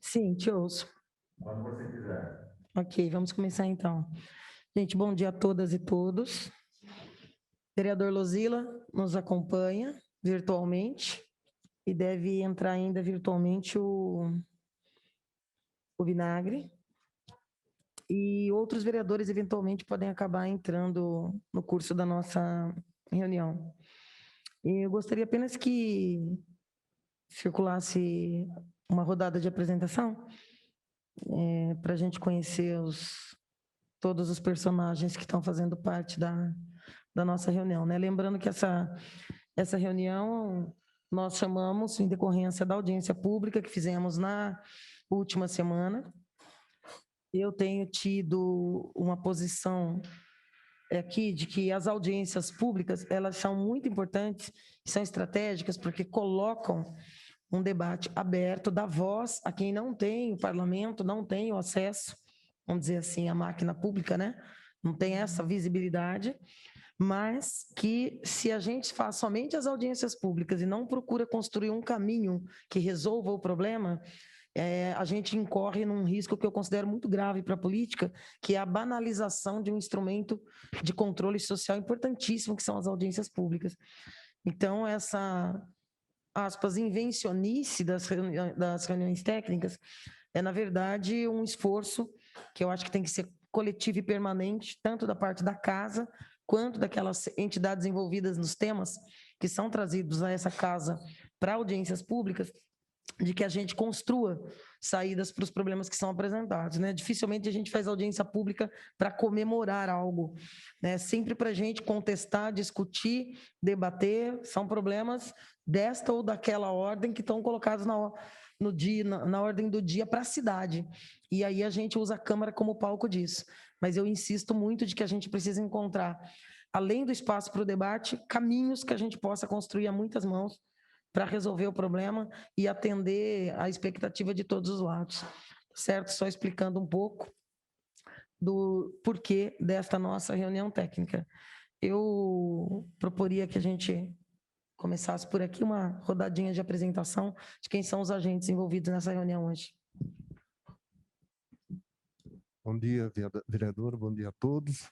Sim, te ouço. Quando você quiser. Ok, vamos começar então. Gente, bom dia a todas e todos. Vereador Luzila nos acompanha virtualmente e deve entrar ainda virtualmente o Vinagre. E outros vereadores eventualmente podem acabar entrando no curso da nossa reunião. E eu gostaria apenas que circulasse uma rodada de apresentação para a gente conhecer todos os personagens que estão fazendo parte da nossa reunião, né? Lembrando que essa reunião nós chamamos em decorrência da audiência pública que fizemos na última semana. Eu tenho tido uma posição aqui de que as audiências públicas, elas são muito importantes, são estratégicas, porque colocam um debate aberto, dá voz a quem não tem o parlamento, não tem o acesso, vamos dizer assim, à máquina pública, né? Não tem essa visibilidade, mas que se a gente faz somente as audiências públicas e não procura construir um caminho que resolva o problema, a gente incorre num risco que eu considero muito grave para a política, que é a banalização de um instrumento de controle social importantíssimo, que são as audiências públicas. Então, essa, aspas, invencionice das reuniões técnicas é, na verdade, um esforço que eu acho que tem que ser coletivo e permanente, tanto da parte da casa, quanto daquelas entidades envolvidas nos temas que são trazidos a essa casa para audiências públicas, de que a gente construa saídas para os problemas que são apresentados, né? Dificilmente a gente faz audiência pública para comemorar algo, né? Sempre para a gente contestar, discutir, debater, são problemas desta ou daquela ordem que estão colocados na ordem do dia para a cidade. E aí a gente usa a Câmara como palco disso. Mas eu insisto muito de que a gente precisa encontrar, além do espaço para o debate, caminhos que a gente possa construir a muitas mãos para resolver o problema e atender a expectativa de todos os lados, certo? Só explicando um pouco do porquê desta nossa reunião técnica. Eu proporia que a gente começasse por aqui uma rodadinha de apresentação de quem são os agentes envolvidos nessa reunião hoje. Bom dia, vereador, bom dia a todos.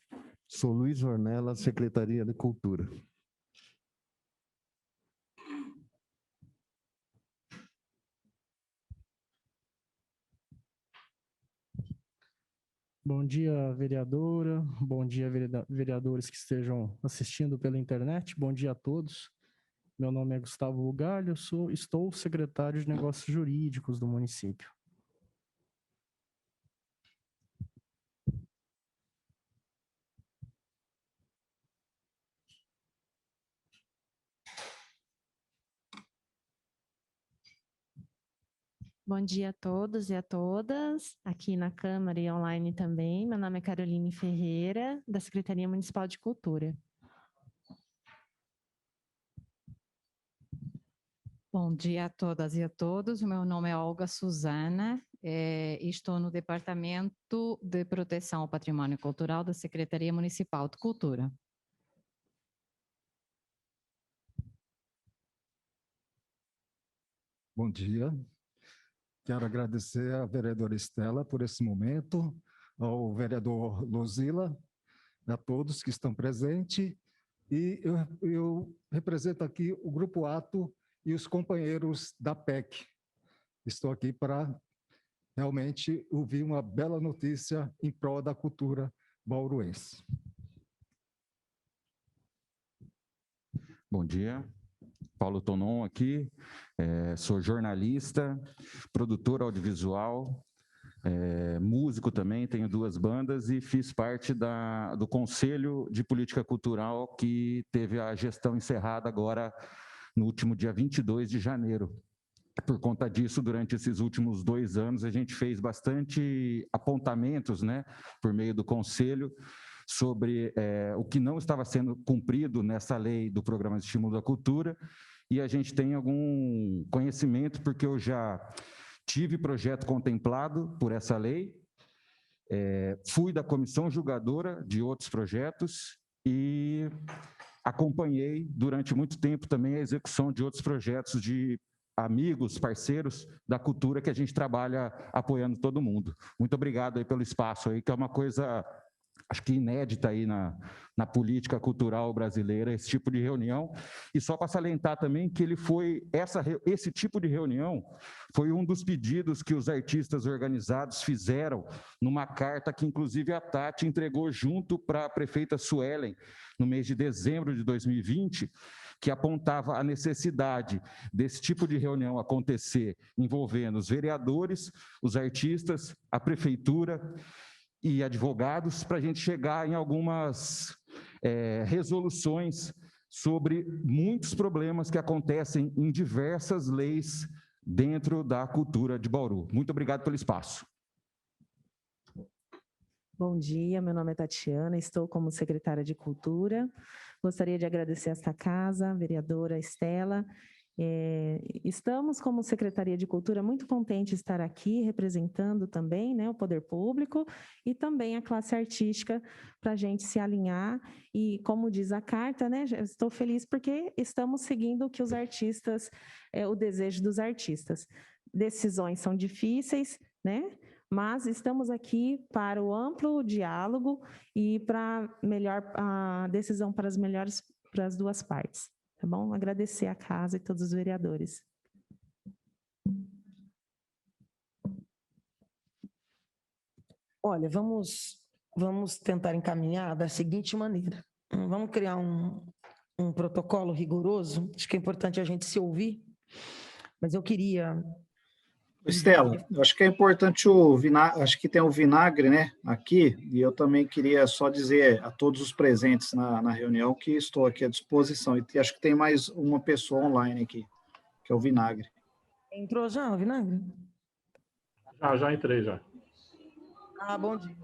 Sou Luiz Ornella, Secretaria de Cultura. Bom dia, vereadora. Bom dia, vereadores que estejam assistindo pela internet. Bom dia a todos. Meu nome é Gustavo Bugalho, estou secretário de Negócios Jurídicos do município. Bom dia a todos e a todas, aqui na Câmara e online também. Meu nome é Caroline Ferreira, da Secretaria Municipal de Cultura. Bom dia a todas e a todos. O meu nome é Olga Suzana, estou no Departamento de Proteção ao Patrimônio Cultural da Secretaria Municipal de Cultura. Bom dia. Quero agradecer à vereadora Estela por esse momento, ao vereador Luzila, a todos que estão presentes, e eu represento aqui o Grupo Ato e os companheiros da PEC. Estou aqui para realmente ouvir uma bela notícia em prol da cultura bauruense. Bom dia. Paulo Tonon aqui, sou jornalista, produtor audiovisual, músico também, tenho 2 bandas e fiz parte do Conselho de Política Cultural que teve a gestão encerrada agora no último dia 22 de janeiro. Por conta disso, durante esses últimos 2 anos, a gente fez bastante apontamentos, né, por meio do Conselho, sobre o que não estava sendo cumprido nessa lei do Programa de Estímulo da Cultura, e a gente tem algum conhecimento, porque eu já tive projeto contemplado por essa lei, fui da comissão julgadora de outros projetos e acompanhei durante muito tempo também a execução de outros projetos de amigos, parceiros da cultura que a gente trabalha apoiando todo mundo. Muito obrigado aí pelo espaço aí, que é uma coisa, acho que inédita aí na política cultural brasileira, esse tipo de reunião. E só para salientar também que esse tipo de reunião foi um dos pedidos que os artistas organizados fizeram numa carta que, inclusive, a Tati entregou junto para a prefeita Suelen, no mês de dezembro de 2020, que apontava a necessidade desse tipo de reunião acontecer envolvendo os vereadores, os artistas, a prefeitura e advogados, para a gente chegar em algumas resoluções sobre muitos problemas que acontecem em diversas leis dentro da cultura de Bauru. Muito obrigado pelo espaço. Bom dia, meu nome é Tatiana, estou como secretária de Cultura. Gostaria de agradecer esta casa, a vereadora Estela. Estamos, como Secretaria de Cultura, muito contentes de estar aqui representando também, né, o poder público e também a classe artística para a gente se alinhar. E, como diz a carta, né, estou feliz porque estamos seguindo o que os artistas, o desejo dos artistas. Decisões são difíceis, né? Mas estamos aqui para o amplo diálogo e para a decisão para as duas partes. Tá bom? Agradecer a casa e todos os vereadores. Olha, vamos tentar encaminhar da seguinte maneira. Vamos criar um protocolo rigoroso. Acho que é importante a gente se ouvir, mas eu queria... Estela, eu acho que é importante o vinagre, acho que tem o vinagre, né, aqui, e eu também queria só dizer a todos os presentes na reunião que estou aqui à disposição, e acho que tem mais uma pessoa online aqui, que é o vinagre. Entrou já o vinagre? Já entrei, já. Ah, bom dia.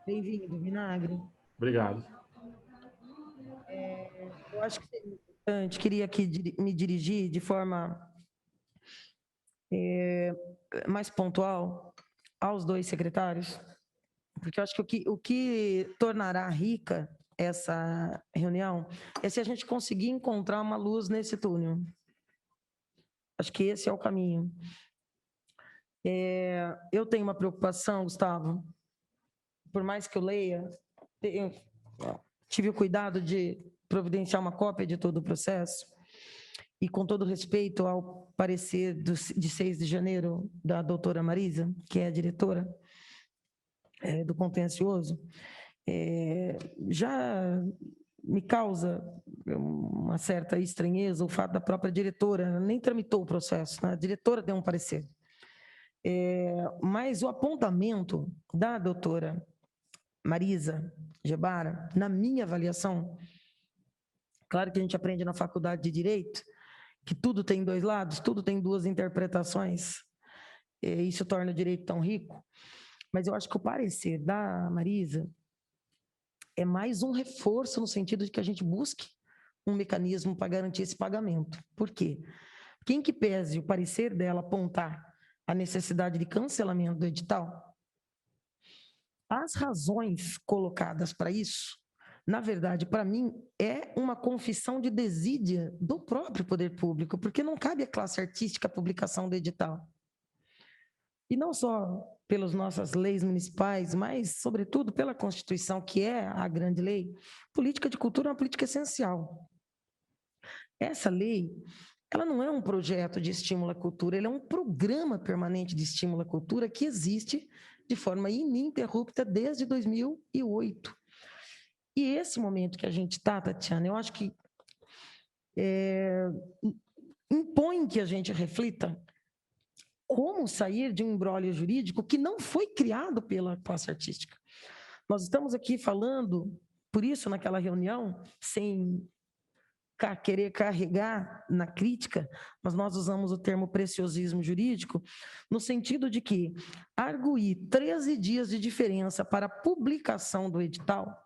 Bem-vindo, vinagre. Obrigado. Eu acho que seria importante, queria aqui me dirigir de forma mais pontual aos dois secretários, porque eu acho que o que tornará rica essa reunião é se a gente conseguir encontrar uma luz nesse túnel. Acho que esse é o caminho. Eu tenho uma preocupação, Gustavo, por mais que eu leia, tive o cuidado de providenciar uma cópia de todo o processo, e com todo respeito ao parecer de 6 de janeiro da doutora Marisa, que é a diretora do contencioso, já me causa uma certa estranheza o fato da própria diretora, ela nem tramitou o processo, né? A diretora deu um parecer. Mas o apontamento da doutora Marisa Gebara, na minha avaliação, claro que a gente aprende na faculdade de Direito, que tudo tem dois lados, tudo tem duas interpretações, isso torna o direito tão rico, mas eu acho que o parecer da Marisa é mais um reforço no sentido de que a gente busque um mecanismo para garantir esse pagamento. Por quê? Quem que pese o parecer dela apontar a necessidade de cancelamento do edital, as razões colocadas para isso, na verdade, para mim, é uma confissão de desídia do próprio poder público, porque não cabe à classe artística a publicação do edital. E não só pelas nossas leis municipais, mas, sobretudo, pela Constituição, que é a grande lei, política de cultura é uma política essencial. Essa lei, ela não é um projeto de estímulo à cultura, ela é um programa permanente de estímulo à cultura que existe de forma ininterrupta desde 2008. E esse momento que a gente está, Tatiana, eu acho que impõe que a gente reflita como sair de um imbróglio jurídico que não foi criado pela classe artística. Nós estamos aqui falando, por isso, naquela reunião, sem querer carregar na crítica, mas nós usamos o termo preciosismo jurídico, no sentido de que arguir 13 dias de diferença para a publicação do edital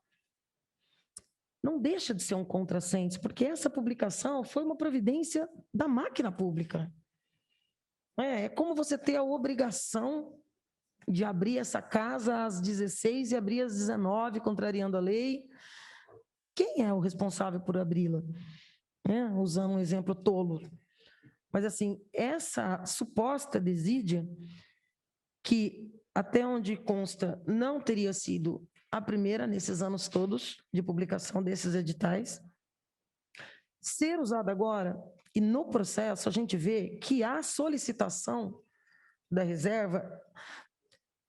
não deixa de ser um contrassenso, porque essa publicação foi uma providência da máquina pública. É como você ter a obrigação de abrir essa casa às 16 e abrir às 19, contrariando a lei. Quem é o responsável por abri-la? Usando um exemplo tolo. Mas, assim, essa suposta desídia, que até onde consta não teria sido a primeira nesses anos todos de publicação desses editais, ser usada agora, e no processo a gente vê que há solicitação da reserva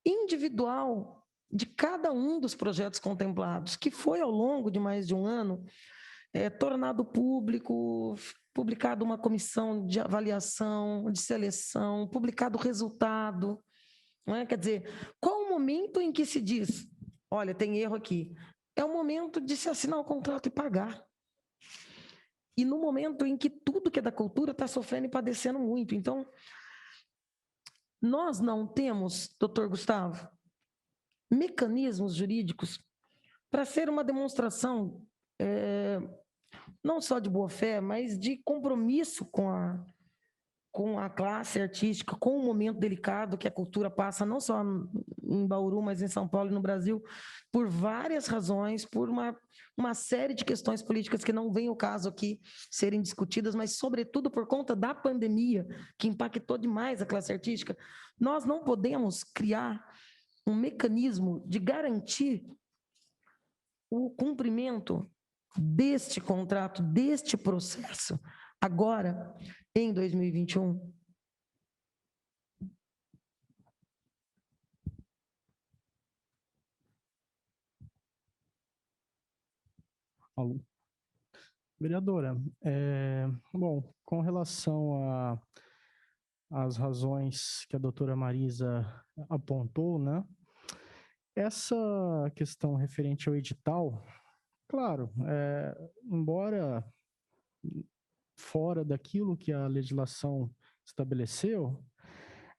individual de cada um dos projetos contemplados, que foi ao longo de mais de um ano tornado público, publicado uma comissão de avaliação, de seleção, publicado o resultado. Não é? Quer dizer, qual o momento em que se diz, olha, tem erro aqui? É o momento de se assinar o contrato e pagar. E no momento em que tudo que é da cultura está sofrendo e padecendo muito. Então, nós não temos, doutor Gustavo, mecanismos jurídicos para ser uma demonstração não só de boa-fé, mas de compromisso com a classe artística, com o momento delicado que a cultura passa, não só em Bauru, mas em São Paulo e no Brasil, por várias razões, por uma série de questões políticas que não vem o caso aqui serem discutidas, mas, sobretudo, por conta da pandemia, que impactou demais a classe artística. Nós não podemos criar um mecanismo de garantir o cumprimento deste contrato, deste processo, agora, em 2021? Alô. Vereadora, bom, com relação às razões que a doutora Marisa apontou, né? Essa questão referente ao edital, claro, embora fora daquilo que a legislação estabeleceu,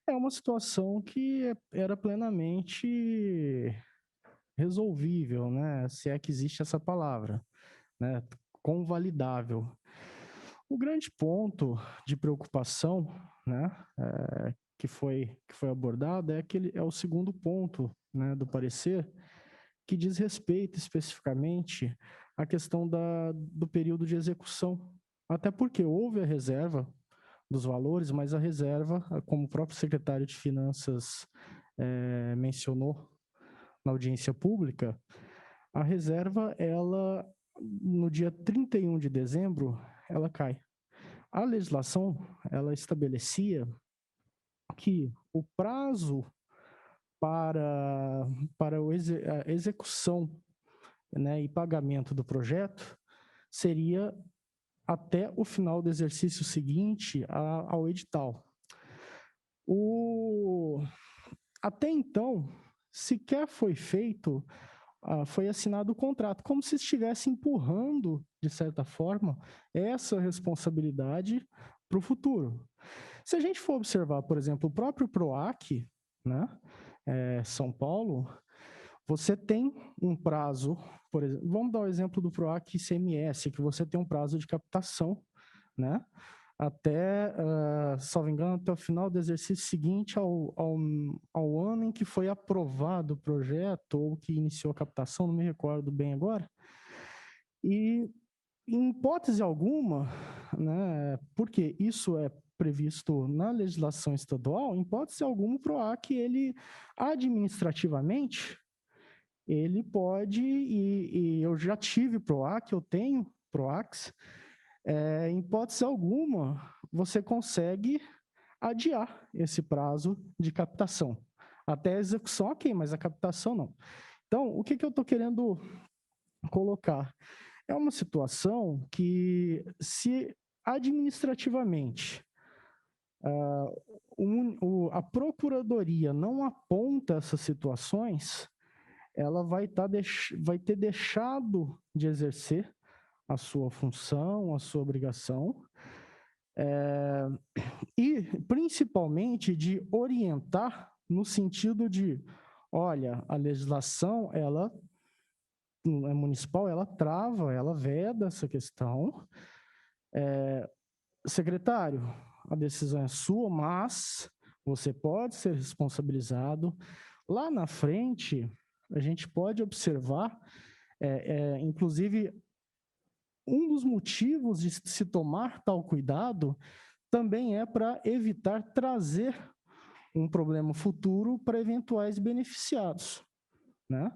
é uma situação que era plenamente resolvível, né? Se é que existe essa palavra, né? Convalidável. O grande ponto de preocupação, né, que foi abordado é o segundo ponto, né, do parecer, que diz respeito especificamente à questão do período de execução. Até porque houve a reserva dos valores, mas a reserva, como o próprio secretário de Finanças mencionou na audiência pública, a reserva, ela, no dia 31 de dezembro, ela cai. A legislação, ela estabelecia que o prazo para a execução, né, e pagamento do projeto seria até o final do exercício seguinte ao edital. Até então, sequer foi assinado o contrato, como se estivesse empurrando, de certa forma, essa responsabilidade para o futuro. Se a gente for observar, por exemplo, o próprio PROAC, né, São Paulo, você tem um prazo, por exemplo, vamos dar o exemplo do PROAC ICMS, que você tem um prazo de captação, né, até, salvo engano, até o final do exercício seguinte ao ano em que foi aprovado o projeto ou que iniciou a captação, não me recordo bem agora. E, em hipótese alguma, né, porque isso é previsto na legislação estadual, em hipótese alguma, o PROAC, ele administrativamente, ele pode, e eu já tive PROAC, eu tenho PROACs, em hipótese alguma, você consegue adiar esse prazo de captação. Até a execução, ok, mas a captação não. Então, o que eu estou querendo colocar? É uma situação que, se administrativamente a Procuradoria não aponta essas situações, ela vai ter deixado de exercer a sua função, a sua obrigação, e principalmente de orientar no sentido de, olha, a legislação, ela municipal, ela trava, ela veda essa questão. Secretário, a decisão é sua, mas você pode ser responsabilizado. Lá na frente, a gente pode observar, inclusive, um dos motivos de se tomar tal cuidado também é para evitar trazer um problema futuro para eventuais beneficiados, né?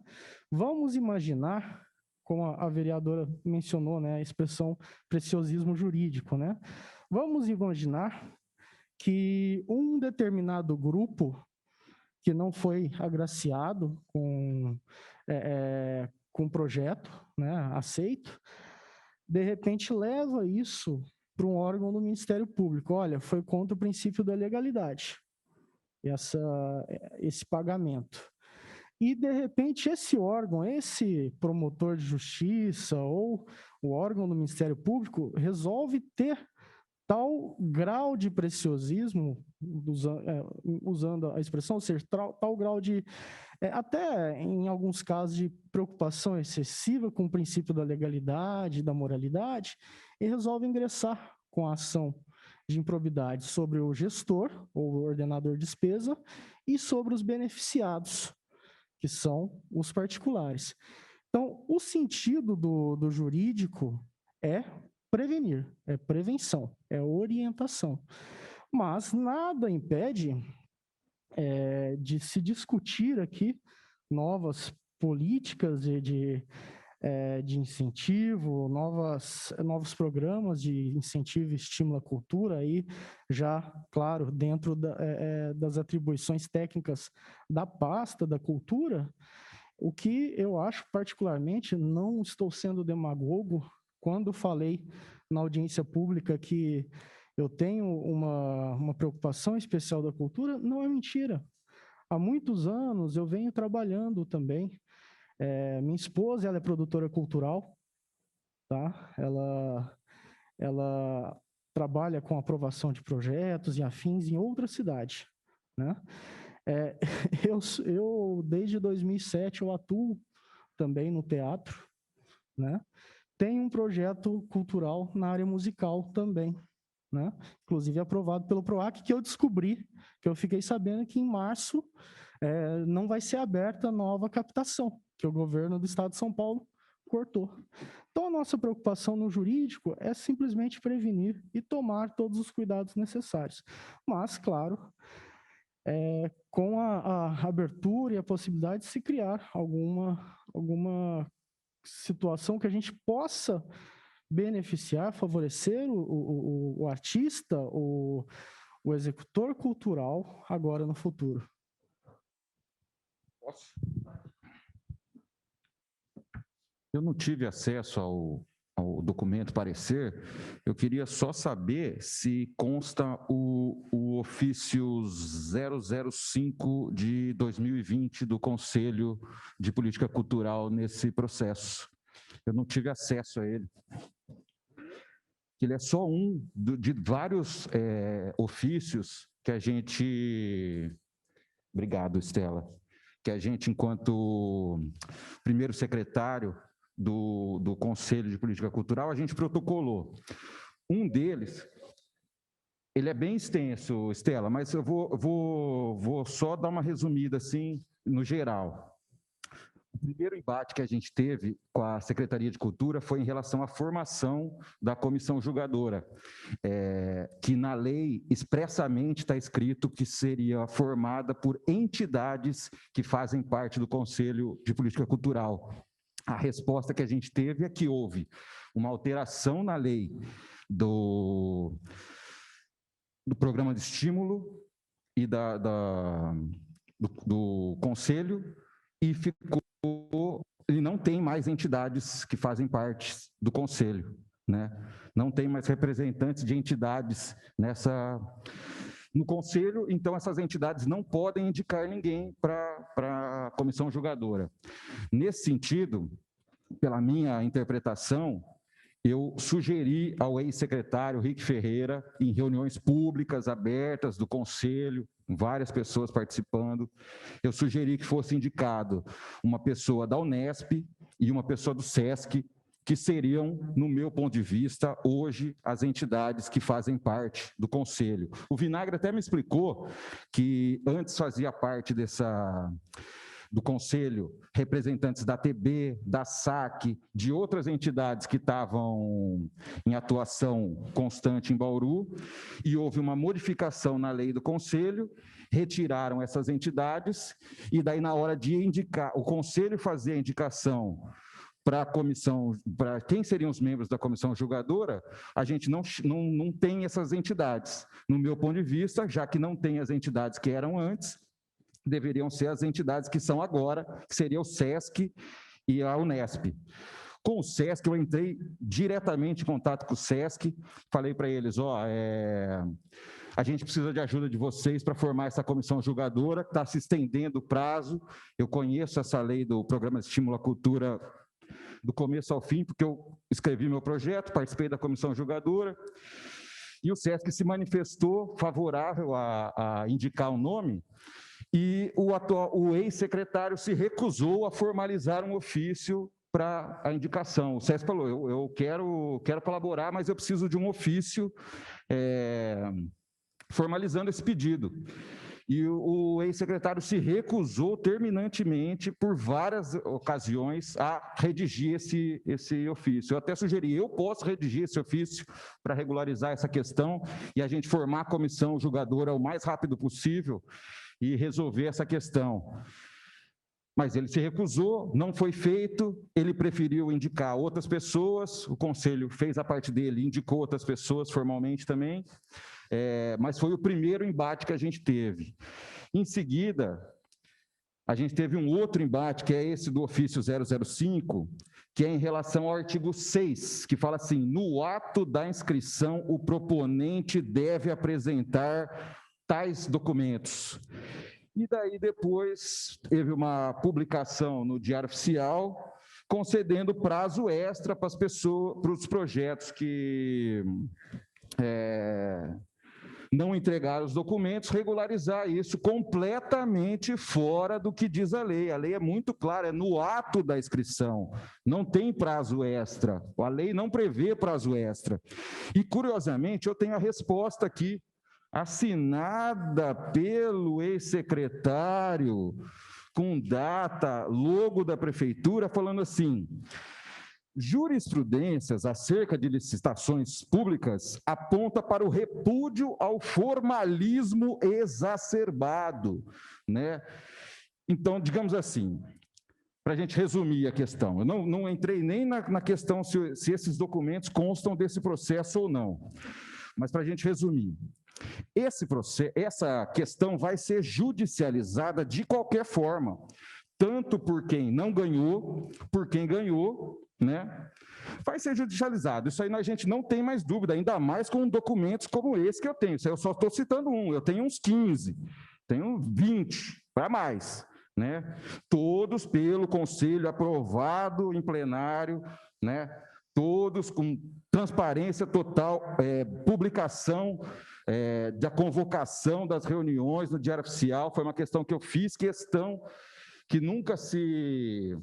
Vamos imaginar, como a vereadora mencionou, né, a expressão preciosismo jurídico, né? Vamos imaginar que um determinado grupo que não foi agraciado com projeto, né, aceito, de repente leva isso para um órgão do Ministério Público. Olha, foi contra o princípio da legalidade, esse pagamento. E, de repente, esse órgão, esse promotor de justiça ou o órgão do Ministério Público resolve ter tal grau de preciosismo, usando a expressão, ou seja, tal grau de, até em alguns casos, de preocupação excessiva com o princípio da legalidade, da moralidade, e resolve ingressar com a ação de improbidade sobre o gestor, ou o ordenador de despesa, e sobre os beneficiados, que são os particulares. Então, o sentido do jurídico é prevenir, é prevenção, é orientação. Mas nada impede de se discutir aqui novas políticas de incentivo, novos programas de incentivo e estímulo à cultura, aí já, claro, dentro das atribuições técnicas da pasta da cultura. O que eu acho, particularmente, não estou sendo demagogo, quando falei na audiência pública que eu tenho uma preocupação especial da cultura, não é mentira. Há muitos anos eu venho trabalhando também. Minha esposa, ela é produtora cultural, tá? Ela trabalha com aprovação de projetos e afins em outra cidade, né? Eu desde 2007, eu atuo também no teatro, né? Tenho um projeto cultural na área musical também, né? Inclusive aprovado pelo PROAC, que eu descobri, que eu fiquei sabendo que em março não vai ser aberta nova captação, que o governo do estado de São Paulo cortou. Então, a nossa preocupação no jurídico é simplesmente prevenir e tomar todos os cuidados necessários. Mas, claro, com a abertura e a possibilidade de se criar alguma situação que a gente possa beneficiar, favorecer o artista, o executor cultural agora no futuro. Posso? Eu não tive acesso ao documento parecer, eu queria só saber se consta o ofício 005 de 2020 do Conselho de Política Cultural nesse processo. Eu não tive acesso a ele. Ele é só um de vários ofícios que a gente... Obrigado, Estela. Que a gente, enquanto primeiro secretário do Conselho de Política Cultural, a gente protocolou. Um deles, ele é bem extenso, Estela, mas eu vou só dar uma resumida, assim, no geral. O primeiro embate que a gente teve com a Secretaria de Cultura foi em relação à formação da comissão julgadora, que na lei expressamente está escrito que seria formada por entidades que fazem parte do Conselho de Política Cultural. A resposta que a gente teve é que houve uma alteração na lei do programa de estímulo e do Conselho, e ele não tem mais entidades que fazem parte do Conselho, né? Não tem mais representantes de entidades no Conselho, então essas entidades não podem indicar ninguém para a comissão julgadora. Nesse sentido, pela minha interpretação, eu sugeri ao ex-secretário Rick Ferreira, em reuniões públicas abertas do Conselho, várias pessoas participando, eu sugeri que fosse indicado uma pessoa da Unesp e uma pessoa do SESC, que seriam, no meu ponto de vista, hoje, as entidades que fazem parte do Conselho. O Vinagre até me explicou que antes fazia parte do Conselho representantes da TB, da SAC, de outras entidades que estavam em em atuação constante em Bauru, e houve uma modificação na lei do Conselho, retiraram essas entidades, e daí na hora de indicar, o Conselho fazia a indicação para a comissão, para quem seriam os membros da comissão julgadora, a gente não tem essas entidades. No meu ponto de vista, já que não tem as entidades que eram antes, deveriam ser as entidades que são agora, que seria o SESC e a Unesp. Com o SESC, eu entrei diretamente em contato com o SESC, falei para eles, a gente precisa de ajuda de vocês para formar essa comissão julgadora, que está se estendendo o prazo, eu conheço essa lei do Programa de Estímulo à Cultura do começo ao fim, porque eu escrevi meu projeto, participei da comissão julgadora, e o SESC se manifestou favorável a indicar o nome, e o ex-secretário se recusou a formalizar um ofício para a indicação. O SESC falou, eu quero colaborar, mas eu preciso de um ofício formalizando esse pedido. E o ex-secretário se recusou terminantemente, por várias ocasiões, a redigir esse ofício. Eu até sugeri, eu posso redigir esse ofício para regularizar essa questão e a gente formar a comissão julgadora o mais rápido possível e resolver essa questão. Mas ele se recusou, não foi feito, ele preferiu indicar outras pessoas, o Conselho fez a parte dele, indicou outras pessoas formalmente também, mas foi o primeiro embate que a gente teve. Em seguida, a gente teve um outro embate, que é esse do ofício 005, que é em relação ao artigo 6, que fala assim, no ato da inscrição, o proponente deve apresentar tais documentos. E daí depois teve uma publicação no Diário Oficial, concedendo prazo extra para as pessoas, para os projetos que não entregaram os documentos, regularizar isso completamente fora do que diz a lei. A lei é muito clara, é no ato da inscrição, não tem prazo extra, a lei não prevê prazo extra. E, curiosamente, eu tenho a resposta aqui, assinada pelo ex-secretário, com data, logo da prefeitura, falando assim, jurisprudências acerca de licitações públicas aponta para o repúdio ao formalismo exacerbado, né? Então, digamos assim, para a gente resumir a questão, eu não entrei nem na questão se esses documentos constam desse processo ou não, mas para a gente resumir, essa questão vai ser judicializada de qualquer forma, tanto por quem não ganhou, por quem ganhou, né? Vai ser judicializado. Isso aí a gente não tem mais dúvida, ainda mais com documentos como esse que eu tenho. Isso aí eu só estou citando um, eu tenho uns 15, tenho 20, para mais, né? Todos pelo Conselho, aprovado em plenário, né? Todos com transparência total, publicação da convocação das reuniões no Diário Oficial, foi uma questão que eu fiz questão que nunca se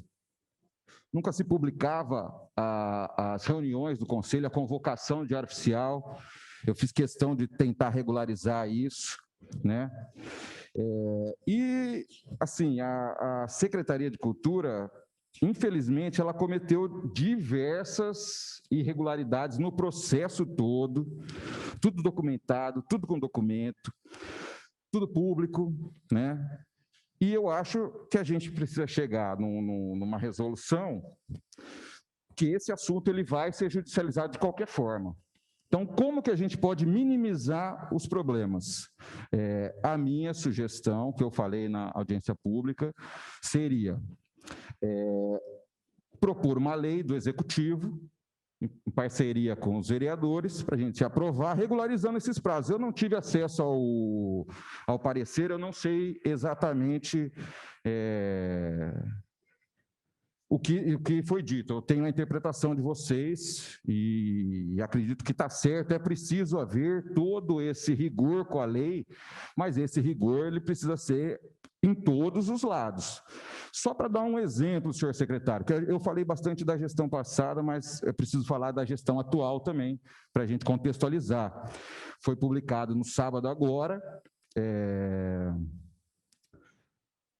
publicava as reuniões do Conselho, a convocação do Diário Oficial, eu fiz questão de tentar regularizar isso, né? E, assim, a Secretaria de Cultura, infelizmente, ela cometeu diversas irregularidades no processo todo, tudo documentado, tudo com documento, tudo público, né? E eu acho que a gente precisa chegar numa resolução que esse assunto ele vai ser judicializado de qualquer forma. Então, como que a gente pode minimizar os problemas? A minha sugestão, que eu falei na audiência pública, seria propor uma lei do Executivo, em parceria com os vereadores, para a gente aprovar, regularizando esses prazos. Eu não tive acesso ao parecer, eu não sei exatamente o que foi dito. Eu tenho a interpretação de vocês e acredito que está certo, é preciso haver todo esse rigor com a lei, mas esse rigor ele precisa ser em todos os lados. Só para dar um exemplo, senhor secretário, que eu falei bastante da gestão passada, mas eu preciso falar da gestão atual também, para a gente contextualizar. Foi publicado no sábado agora,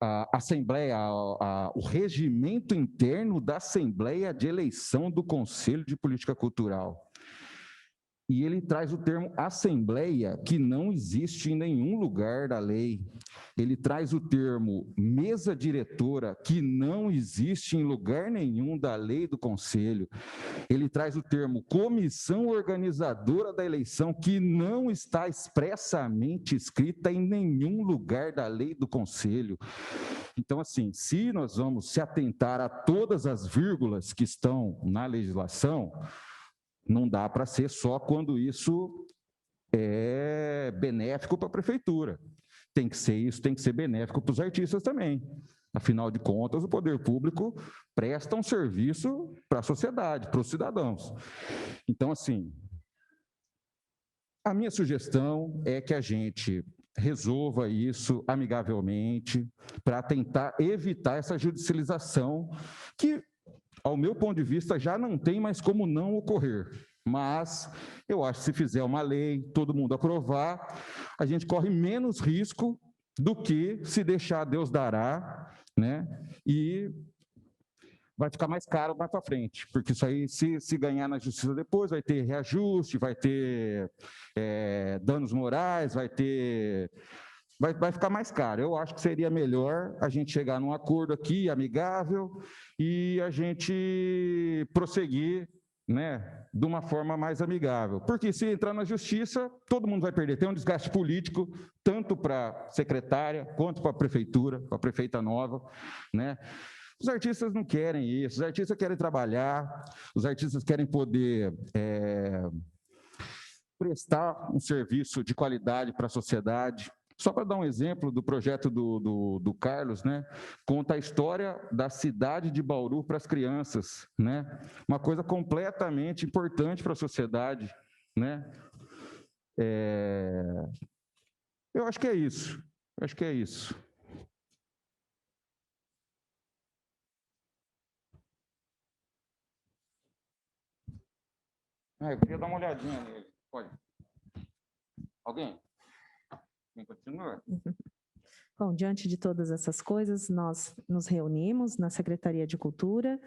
a Assembleia, o regimento interno da Assembleia de Eleição do Conselho de Política Cultural. E ele traz o termo assembleia, que não existe em nenhum lugar da lei. Ele traz o termo mesa diretora, que não existe em lugar nenhum da lei do conselho. Ele traz o termo comissão organizadora da eleição, que não está expressamente escrita em nenhum lugar da lei do conselho. Então, assim, se nós vamos se atentar a todas as vírgulas que estão na legislação, não dá para ser só quando isso é benéfico para a prefeitura. Tem que ser isso, tem que ser benéfico para os artistas também. Afinal de contas, o poder público presta um serviço para a sociedade, para os cidadãos. Então, assim, a minha sugestão é que a gente resolva isso amigavelmente para tentar evitar essa judicialização que, ao meu ponto de vista, já não tem mais como não ocorrer. Mas eu acho que se fizer uma lei, todo mundo aprovar, a gente corre menos risco do que se deixar Deus dará, né? E vai ficar mais caro mais para frente, porque isso aí, se ganhar na justiça depois, vai ter reajuste, vai ter danos morais, vai ficar mais caro. Eu acho que seria melhor a gente chegar num acordo aqui, amigável, e a gente prosseguir, né, de uma forma mais amigável. Porque se entrar na justiça, todo mundo vai perder. Tem um desgaste político, tanto para a secretária, quanto para a prefeitura, para a prefeita nova, né? Os artistas não querem isso, os artistas querem trabalhar, os artistas querem poder prestar um serviço de qualidade para a sociedade. Só para dar um exemplo do projeto do Carlos, né? Conta a história da cidade de Bauru para as crianças, né? Uma coisa completamente importante para a sociedade, né? Eu acho que é isso. Acho que é isso. Eu queria dar uma olhadinha nele. Pode. Alguém? Quem continua? Bom, diante de todas essas coisas, nós nos reunimos na Secretaria de Cultura.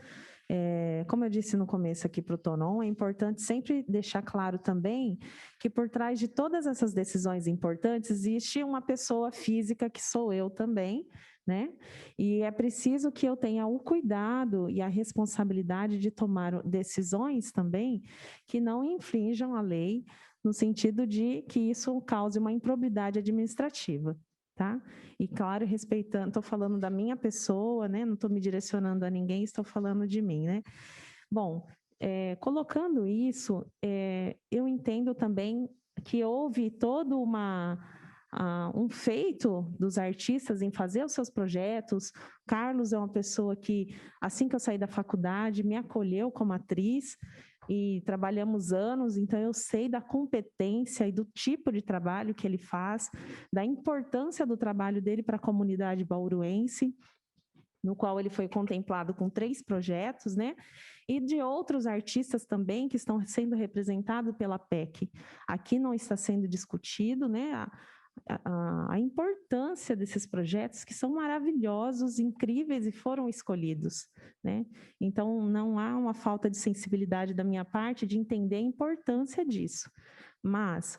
Como eu disse no começo aqui para o Tonon, é importante sempre deixar claro também que por trás de todas essas decisões importantes existe uma pessoa física que sou eu também, né? E é preciso que eu tenha o cuidado e a responsabilidade de tomar decisões também que não infringam a lei, no sentido de que isso cause uma improbidade administrativa, tá? E, claro, respeitando, estou falando da minha pessoa, né? Não estou me direcionando a ninguém, estou falando de mim, né? Bom, colocando isso, eu entendo também que houve todo um feito dos artistas em fazer os seus projetos. Carlos é uma pessoa que, assim que eu saí da faculdade, me acolheu como atriz, e trabalhamos anos, então eu sei da competência e do tipo de trabalho que ele faz, da importância do trabalho dele para a comunidade bauruense, no qual ele foi contemplado com 3 projetos, né? E de outros artistas também que estão sendo representados pela PEC. Aqui não está sendo discutido, né? A importância desses projetos que são maravilhosos, incríveis e foram escolhidos, né? Então, não há uma falta de sensibilidade da minha parte de entender a importância disso. Mas,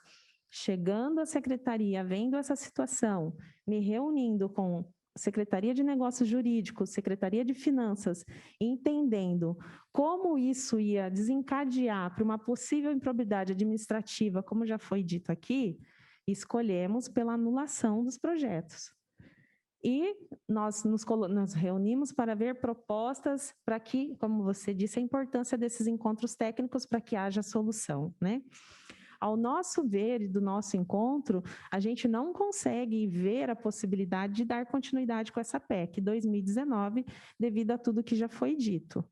chegando à secretaria, vendo essa situação, me reunindo com Secretaria de Negócios Jurídicos, Secretaria de Finanças, entendendo como isso ia desencadear para uma possível improbidade administrativa, como já foi dito aqui, escolhemos pela anulação dos projetos. E nós nos reunimos para ver propostas para que, como você disse, a importância desses encontros técnicos para que haja solução, né? Ao nosso ver e do nosso encontro, a gente não consegue ver a possibilidade de dar continuidade com essa PEC 2019, devido a tudo que já foi dito.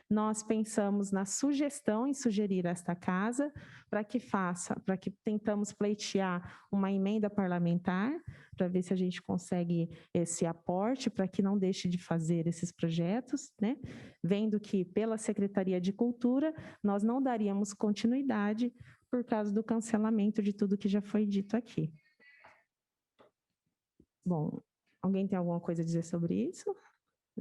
Nós pensamos na sugestão em sugerir a esta casa para que tentamos pleitear uma emenda parlamentar, para ver se a gente consegue esse aporte, para que não deixe de fazer esses projetos, né? Vendo que pela Secretaria de Cultura nós não daríamos continuidade por causa do cancelamento de tudo que já foi dito aqui. Bom, alguém tem alguma coisa a dizer sobre isso?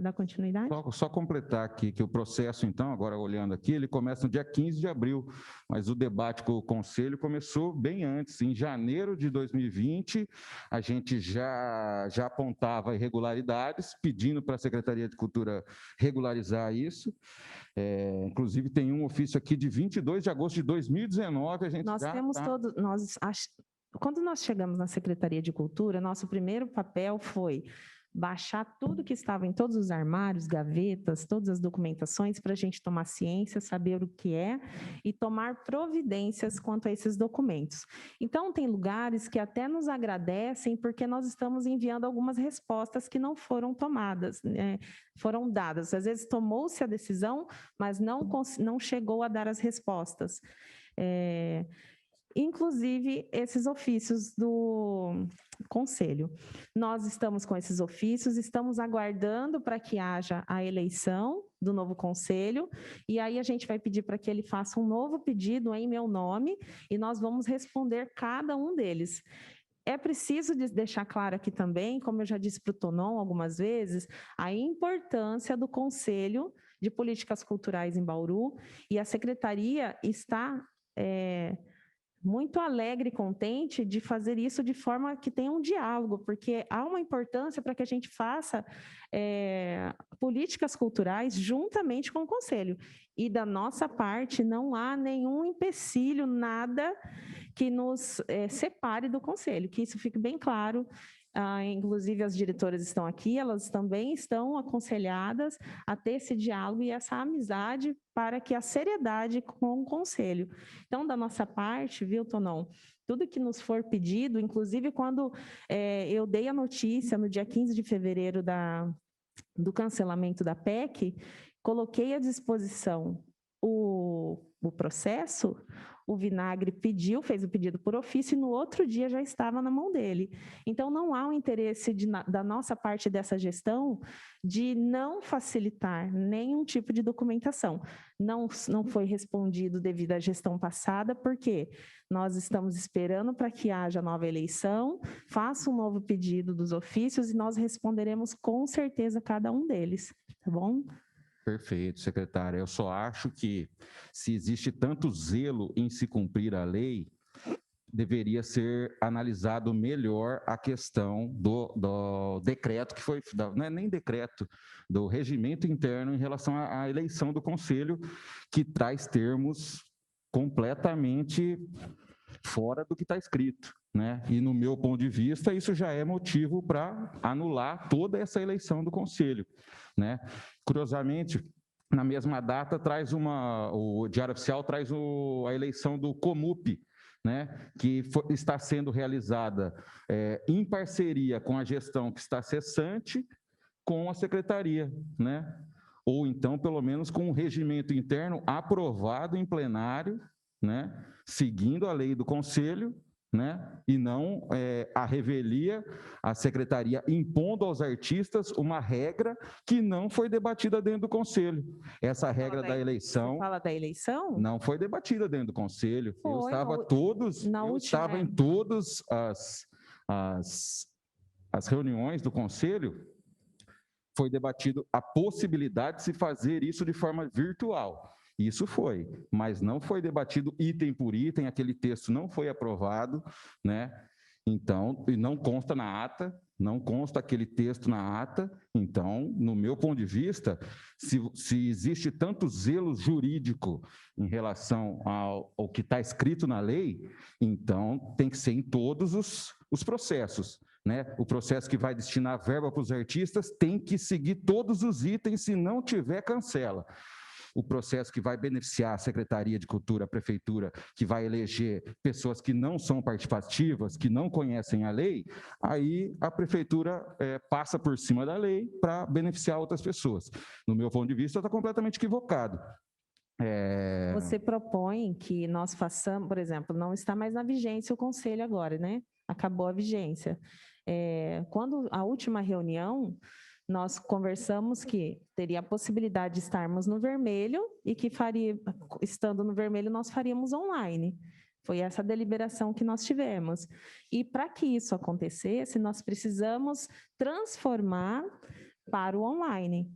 dar continuidade? Só completar aqui que o processo, então, agora olhando aqui, ele começa no dia 15 de abril, mas o debate com o Conselho começou bem antes. Em janeiro de 2020, a gente já apontava irregularidades, pedindo para a Secretaria de Cultura regularizar isso. Inclusive, tem um ofício aqui de 22 de agosto de 2019, a gente Nós já temos todos, quando nós chegamos na Secretaria de Cultura, nosso primeiro papel foi baixar tudo que estava em todos os armários, gavetas, todas as documentações, para a gente tomar ciência, saber o que é e tomar providências quanto a esses documentos. Então, tem lugares que até nos agradecem, porque nós estamos enviando algumas respostas que não foram tomadas, né? Foram dadas. Às vezes, tomou-se a decisão, mas não chegou a dar as respostas. Inclusive esses ofícios do Conselho. Nós estamos com esses ofícios, estamos aguardando para que haja a eleição do novo Conselho, e aí a gente vai pedir para que ele faça um novo pedido em meu nome, e nós vamos responder cada um deles. É preciso deixar claro aqui também, como eu já disse para o Tonon algumas vezes, a importância do Conselho de Políticas Culturais em Bauru, e a Secretaria está muito alegre e contente de fazer isso de forma que tenha um diálogo, porque há uma importância para que a gente faça políticas culturais juntamente com o Conselho. E da nossa parte não há nenhum empecilho, nada que nos separe do Conselho, que isso fique bem claro. Inclusive as diretoras estão aqui, elas também estão aconselhadas a ter esse diálogo e essa amizade para que a seriedade com o Conselho. Então, da nossa parte, viu, Tonon? Tudo que nos for pedido, inclusive quando eu dei a notícia no dia 15 de fevereiro do cancelamento da PEC, coloquei à disposição o processo. O Vinagre fez o pedido por ofício e no outro dia já estava na mão dele. Então, não há um interesse da nossa parte dessa gestão de não facilitar nenhum tipo de documentação. Não foi respondido devido à gestão passada, porque nós estamos esperando para que haja nova eleição, faça um novo pedido dos ofícios e nós responderemos com certeza cada um deles, tá bom? Perfeito, secretária. Eu só acho que, se existe tanto zelo em se cumprir a lei, deveria ser analisado melhor a questão do decreto que foi, não é nem decreto, do regimento interno em relação à eleição do Conselho, que traz termos completamente fora do que está escrito, né? E, no meu ponto de vista, isso já é motivo para anular toda essa eleição do Conselho, né? Curiosamente, na mesma data, o Diário Oficial traz a eleição do Comup, né? Que está sendo realizada em parceria com a gestão que está cessante com a Secretaria, né? Ou então, pelo menos, com um regimento interno aprovado em plenário, né? Seguindo a lei do Conselho, né? E não a revelia, a Secretaria impondo aos artistas uma regra que não foi debatida dentro do Conselho. Essa regra da eleição... Você fala da eleição? Não foi debatida dentro do Conselho. Eu estava em todas as reuniões do Conselho, foi debatido a possibilidade de se fazer isso de forma virtual. Isso foi, mas não foi debatido item por item, aquele texto não foi aprovado, né? Então, e não consta na ata, não consta aquele texto na ata. Então, no meu ponto de vista, se existe tanto zelo jurídico em relação ao que está escrito na lei, então tem que ser em todos os processos, né? O processo que vai destinar verba para os artistas tem que seguir todos os itens, se não tiver, cancela. O processo que vai beneficiar a Secretaria de Cultura, a Prefeitura, que vai eleger pessoas que não são participativas, que não conhecem a lei, aí a Prefeitura passa por cima da lei para beneficiar outras pessoas. No meu ponto de vista, está completamente equivocado. Você propõe que nós façamos, por exemplo, não está mais na vigência o Conselho agora, né? Acabou a vigência. Quando a última reunião, nós conversamos que teria a possibilidade de estarmos no vermelho e que estando no vermelho, nós faríamos online. Foi essa deliberação que nós tivemos. E para que isso acontecesse, nós precisamos transformar para o online.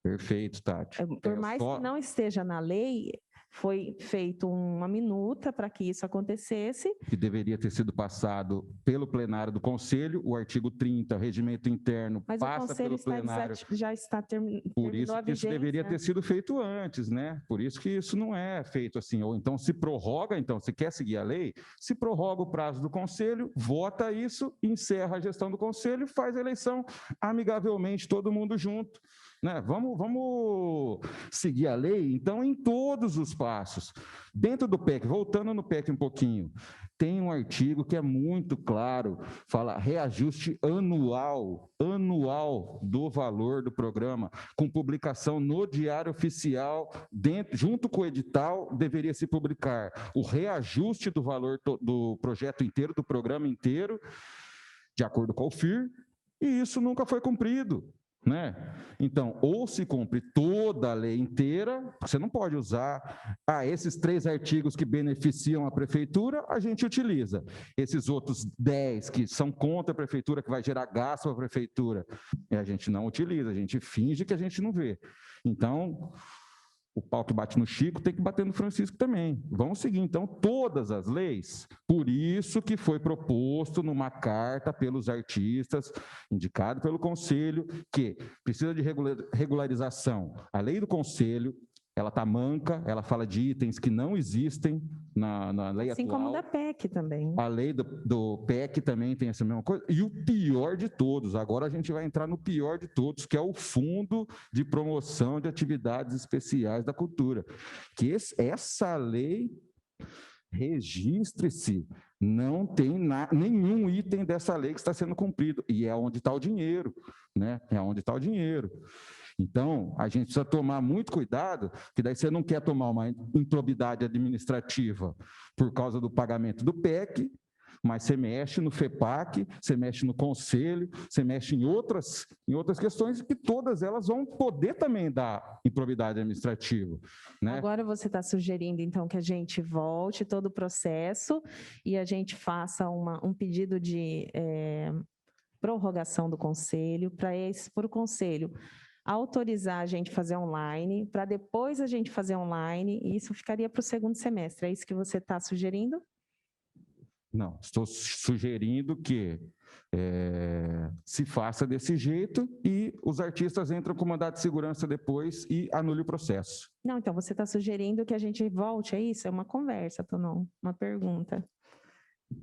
Perfeito, Tati. Por mais que não esteja na lei, foi feita uma minuta para que isso acontecesse. Que deveria ter sido passado pelo plenário do Conselho, o artigo 30, regimento interno, Mas passa o Conselho pelo plenário. já está terminando. Por isso que isso deveria ter sido feito antes, né? Por isso que isso não é feito assim. Ou então se prorroga, então, se quer seguir a lei, se prorroga o prazo do Conselho, vota isso, encerra a gestão do Conselho, faz a eleição amigavelmente, todo mundo junto. Né? Vamos seguir a lei, então, em todos os passos. Dentro do PEC, voltando no PEC um pouquinho, tem um artigo que é muito claro, fala reajuste anual do valor do programa, com publicação no Diário Oficial, junto com o edital, deveria se publicar o reajuste do valor do projeto inteiro, do programa inteiro, de acordo com o FIR, e isso nunca foi cumprido. Né? Então, ou se cumpre toda a lei inteira, você não pode usar, esses 3 artigos que beneficiam a prefeitura, a gente utiliza. Esses outros 10 que são contra a prefeitura, que vai gerar gasto para a prefeitura, a gente não utiliza, a gente finge que a gente não vê. Então, o pau que bate no Chico tem que bater no Francisco também. Vamos seguir, então, todas as leis. Por isso que foi proposto numa carta pelos artistas, indicado pelo Conselho, que precisa de regularização. A lei do Conselho, ela está manca, ela fala de itens que não existem na lei assim atual. Como da PEC também. A lei do PEC também tem essa mesma coisa. E o pior de todos, agora a gente vai entrar no pior de todos, que é o Fundo de Promoção de Atividades Especiais da Cultura. Que essa lei, registre-se, não tem nenhum item dessa lei que está sendo cumprido. E é onde está o dinheiro, né? É onde está o dinheiro. Então, a gente precisa tomar muito cuidado, que daí você não quer tomar uma improbidade administrativa por causa do pagamento do PEC, mas você mexe no FEPAC, você mexe no Conselho, você mexe em outras questões, que todas elas vão poder também dar improbidade administrativa. Né? Agora você está sugerindo, então, que a gente volte todo o processo e a gente faça um pedido de prorrogação do Conselho, para o Conselho autorizar a gente fazer online, para depois a gente fazer online, e isso ficaria para o segundo semestre. É isso que você está sugerindo? Não, estou sugerindo que se faça desse jeito e os artistas entram com mandado de segurança depois e anule o processo. Não, então você está sugerindo que a gente volte, é isso? É uma conversa, Tonon, uma pergunta.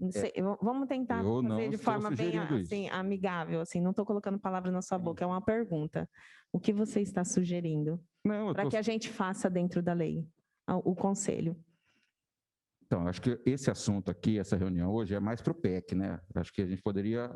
Não sei, vamos tentar fazer de forma bem assim, amigável, assim, não estou colocando palavras na sua boca, é uma pergunta. O que você está sugerindo para que a gente faça dentro da lei, o Conselho? Então, acho que esse assunto aqui, essa reunião hoje, é mais para o PEC, né? Acho que a gente poderia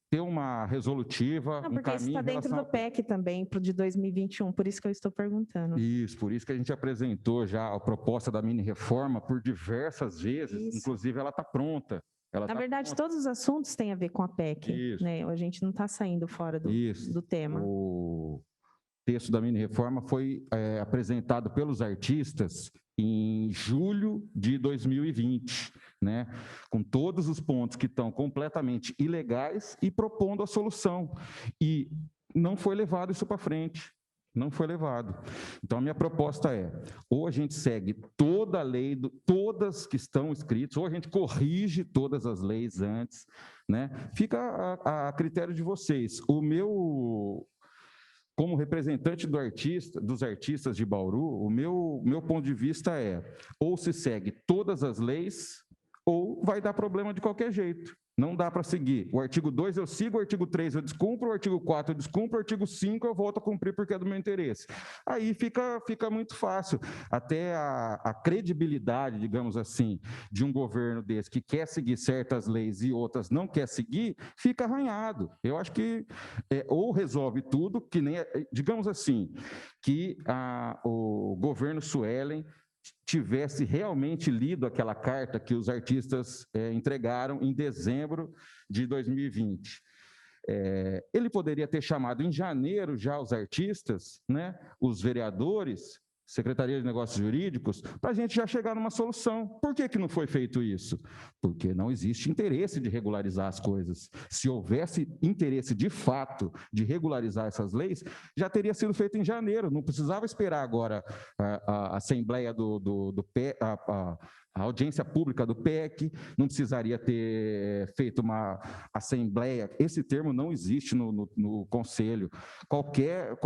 ter uma resolutiva, Não, porque isso está dentro do PEC também, para o de 2021, por isso que eu estou perguntando. Isso, por isso que a gente apresentou já a proposta da mini-reforma por diversas vezes, inclusive ela está pronta. Na verdade, todos os assuntos têm a ver com a PEC, né? A gente não está saindo fora do tema. O texto da mini-reforma foi apresentado pelos artistas em julho de 2020, né? Com todos os pontos que estão completamente ilegais e propondo a solução. E não foi levado isso para frente. Não foi levado. Então, a minha proposta é, ou a gente segue toda a lei, todas que estão escritas, ou a gente corrige todas as leis antes, né? Fica a critério de vocês. Como representante dos artistas de Bauru, o meu ponto de vista é, ou se segue todas as leis, ou vai dar problema de qualquer jeito. Não dá para seguir. O artigo 2 eu sigo, o artigo 3 eu descumpro, o artigo 4 eu descumpro, o artigo 5 eu volto a cumprir porque é do meu interesse. Aí fica muito fácil. Até a credibilidade, digamos assim, de um governo desse que quer seguir certas leis e outras não quer seguir, fica arranhado. Eu acho que ou resolve tudo, que nem, digamos assim, que o governo Suelen tivesse realmente lido aquela carta que os artistas entregaram em dezembro de 2020. Ele poderia ter chamado em janeiro já os artistas, né, os vereadores, Secretaria de Negócios Jurídicos, para a gente já chegar numa solução. Por que não foi feito isso? Porque não existe interesse de regularizar as coisas. Se houvesse interesse de fato de regularizar essas leis, já teria sido feito em janeiro, não precisava esperar agora a Assembleia do PEC, a audiência pública do PEC, não precisaria ter feito uma assembleia. Esse termo não existe no Conselho. Qualquer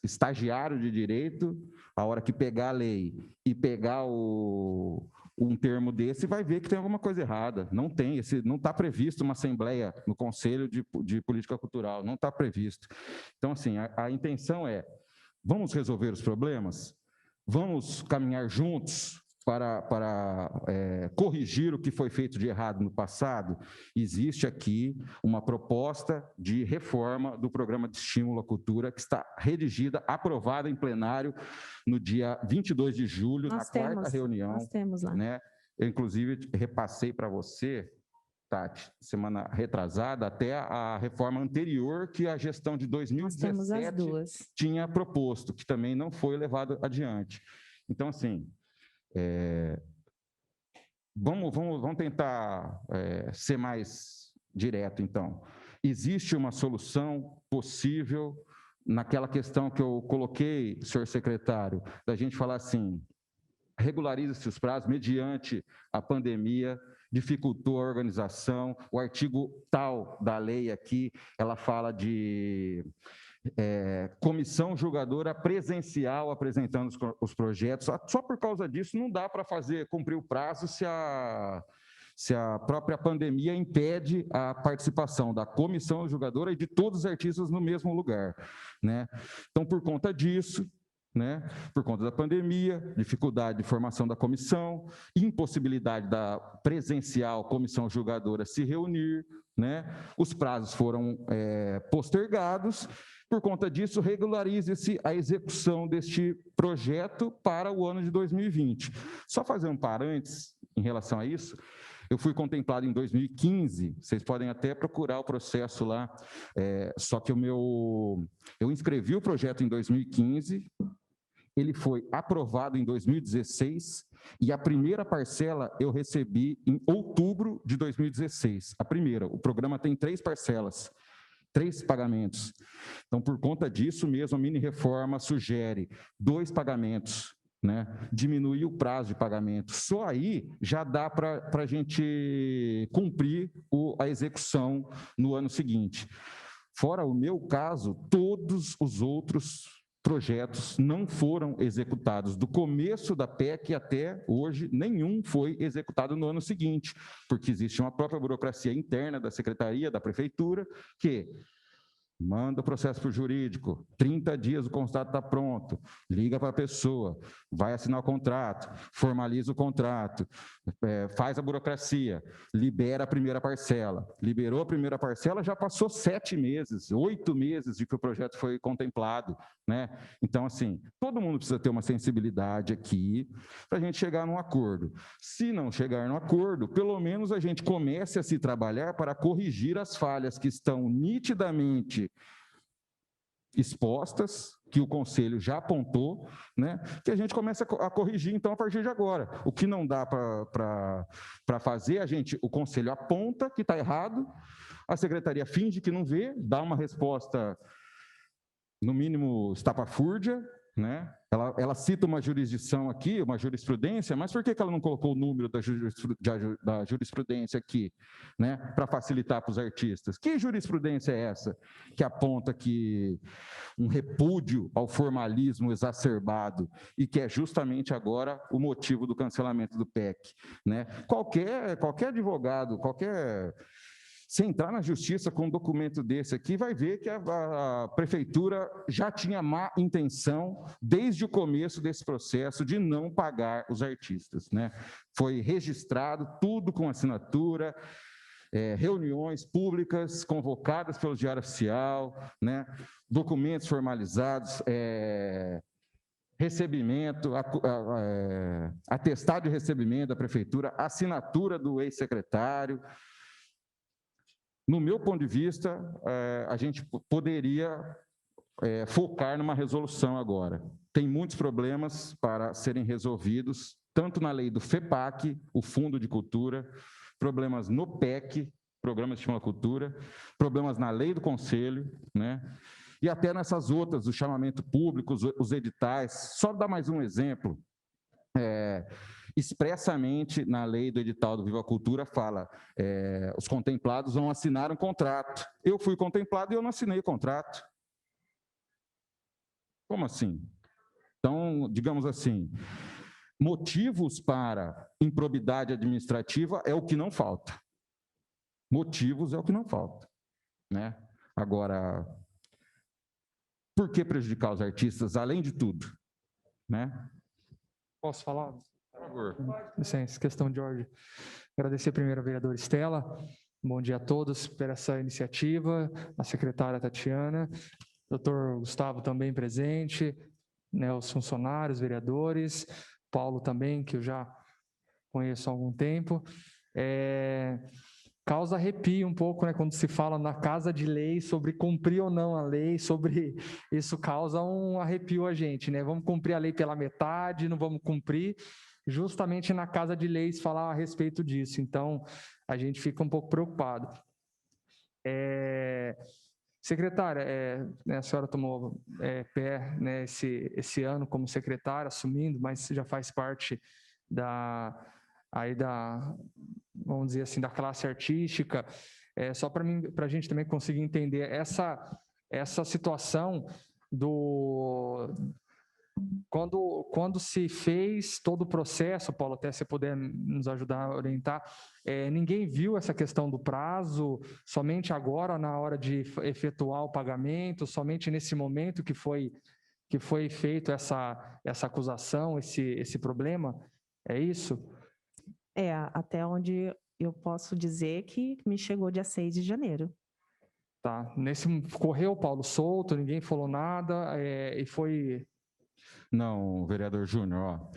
estagiário de direito, a hora que pegar a lei e pegar um termo desse, vai ver que tem alguma coisa errada. Não tem, não está previsto uma assembleia no Conselho de Política Cultural, não está previsto. Então, assim, a intenção é, vamos resolver os problemas? Vamos caminhar juntos para corrigir o que foi feito de errado no passado? Existe aqui uma proposta de reforma do Programa de Estímulo à Cultura, que está redigida, aprovada em plenário no dia 22 de julho, na quarta reunião. Nós temos lá. Né? Eu, inclusive, repassei para você, Tati, semana retrasada, até a reforma anterior que a gestão de 2017 tinha proposto, que também não foi levado adiante. Então, assim, vamos tentar ser mais direto, então. Existe uma solução possível naquela questão que eu coloquei, senhor secretário, da gente falar assim, regulariza-se os prazos mediante a pandemia, dificultou a organização, o artigo tal da lei aqui, ela fala de comissão julgadora presencial apresentando os projetos. Só por causa disso não dá para cumprir o prazo se a própria pandemia impede a participação da comissão julgadora e de todos os artistas no mesmo lugar, né? Então, por conta disso, né, por conta da pandemia, dificuldade de formação da comissão, impossibilidade da presencial comissão julgadora se reunir, né, os prazos foram postergados. Por conta disso, regularize-se a execução deste projeto para o ano de 2020. Só fazer um parênteses em relação a isso, eu fui contemplado em 2015, vocês podem até procurar o processo lá, só que eu inscrevi o projeto em 2015, ele foi aprovado em 2016 e a primeira parcela eu recebi em outubro de 2016. A primeira, o programa tem 3 parcelas, 3 pagamentos. Então, por conta disso mesmo, a mini-reforma sugere 2 pagamentos, né? Diminuir o prazo de pagamento. Só aí já dá para a gente cumprir a execução no ano seguinte. Fora o meu caso, todos os outros projetos não foram executados. Do começo da PEC até hoje, nenhum foi executado no ano seguinte, porque existe uma própria burocracia interna da Secretaria, da Prefeitura, que manda o processo para o jurídico, 30 dias o contrato está pronto, liga para a pessoa, vai assinar o contrato, formaliza o contrato, faz a burocracia, libera a primeira parcela. Liberou a primeira parcela, já passou 7 meses, 8 meses de que o projeto foi contemplado, né? Então, assim, todo mundo precisa ter uma sensibilidade aqui para a gente chegar num acordo. Se não chegar num acordo, pelo menos a gente comece a se trabalhar para corrigir as falhas que estão nitidamente expostas, que o Conselho já apontou, né, que a gente comece a corrigir, então, a partir de agora. O que não dá para fazer, o Conselho aponta que está errado, a Secretaria finge que não vê, dá uma resposta, no mínimo, estapafúrdia, né? Ela cita uma jurisdição aqui, uma jurisprudência, mas por que ela não colocou o número da jurisprudência aqui, né, para facilitar para os artistas? Que jurisprudência é essa que aponta que um repúdio ao formalismo exacerbado e que é justamente agora o motivo do cancelamento do PEC, né? Qualquer advogado, se entrar na justiça com um documento desse aqui, vai ver que a prefeitura já tinha má intenção desde o começo desse processo de não pagar os artistas, né? Foi registrado tudo com assinatura, reuniões públicas convocadas pelo Diário Oficial, né? Documentos formalizados, recebimento, atestado de recebimento da prefeitura, assinatura do ex-secretário. No meu ponto de vista, a gente poderia focar numa resolução agora. Tem muitos problemas para serem resolvidos, tanto na lei do FEPAC, o Fundo de Cultura, problemas no PEC, Programa de Estímulo à Cultura, problemas na lei do Conselho, né? E até nessas outras, o chamamento público, os editais. Só dar mais um exemplo. Expressamente, na lei do edital do Viva a Cultura, fala os contemplados vão assinar um contrato. Eu fui contemplado e eu não assinei o contrato. Como assim? Então, digamos assim, motivos para improbidade administrativa é o que não falta. Motivos é o que não falta, né? Agora, por que prejudicar os artistas, além de tudo, né? Posso falar? Por favor. Licença, questão de ordem. Agradecer primeiro a vereadora Estela. Bom dia a todos por essa iniciativa, a secretária Tatiana, doutor Gustavo também presente, né, os funcionários, vereadores, Paulo também, que eu já conheço há algum tempo. Causa arrepio um pouco, né, quando se fala na Casa de Lei sobre cumprir ou não a lei, sobre isso causa um arrepio a gente, né? Vamos cumprir a lei pela metade, não vamos cumprir, justamente na Casa de Leis falar a respeito disso. Então, a gente fica um pouco preocupado. Secretária, né, a senhora tomou pé, né, esse ano como secretária, assumindo, mas já faz parte vamos dizer assim, da classe artística, só para a gente também conseguir entender essa situação quando se fez todo o processo, Paulo, até se puder nos ajudar a orientar, ninguém viu essa questão do prazo, somente agora, na hora de efetuar o pagamento, somente nesse momento que foi feito essa acusação, esse problema, é isso? Até onde eu posso dizer que me chegou dia 6 de janeiro. Tá, correu, Paulo, solto, ninguém falou nada, e foi... Não, vereador Júnior,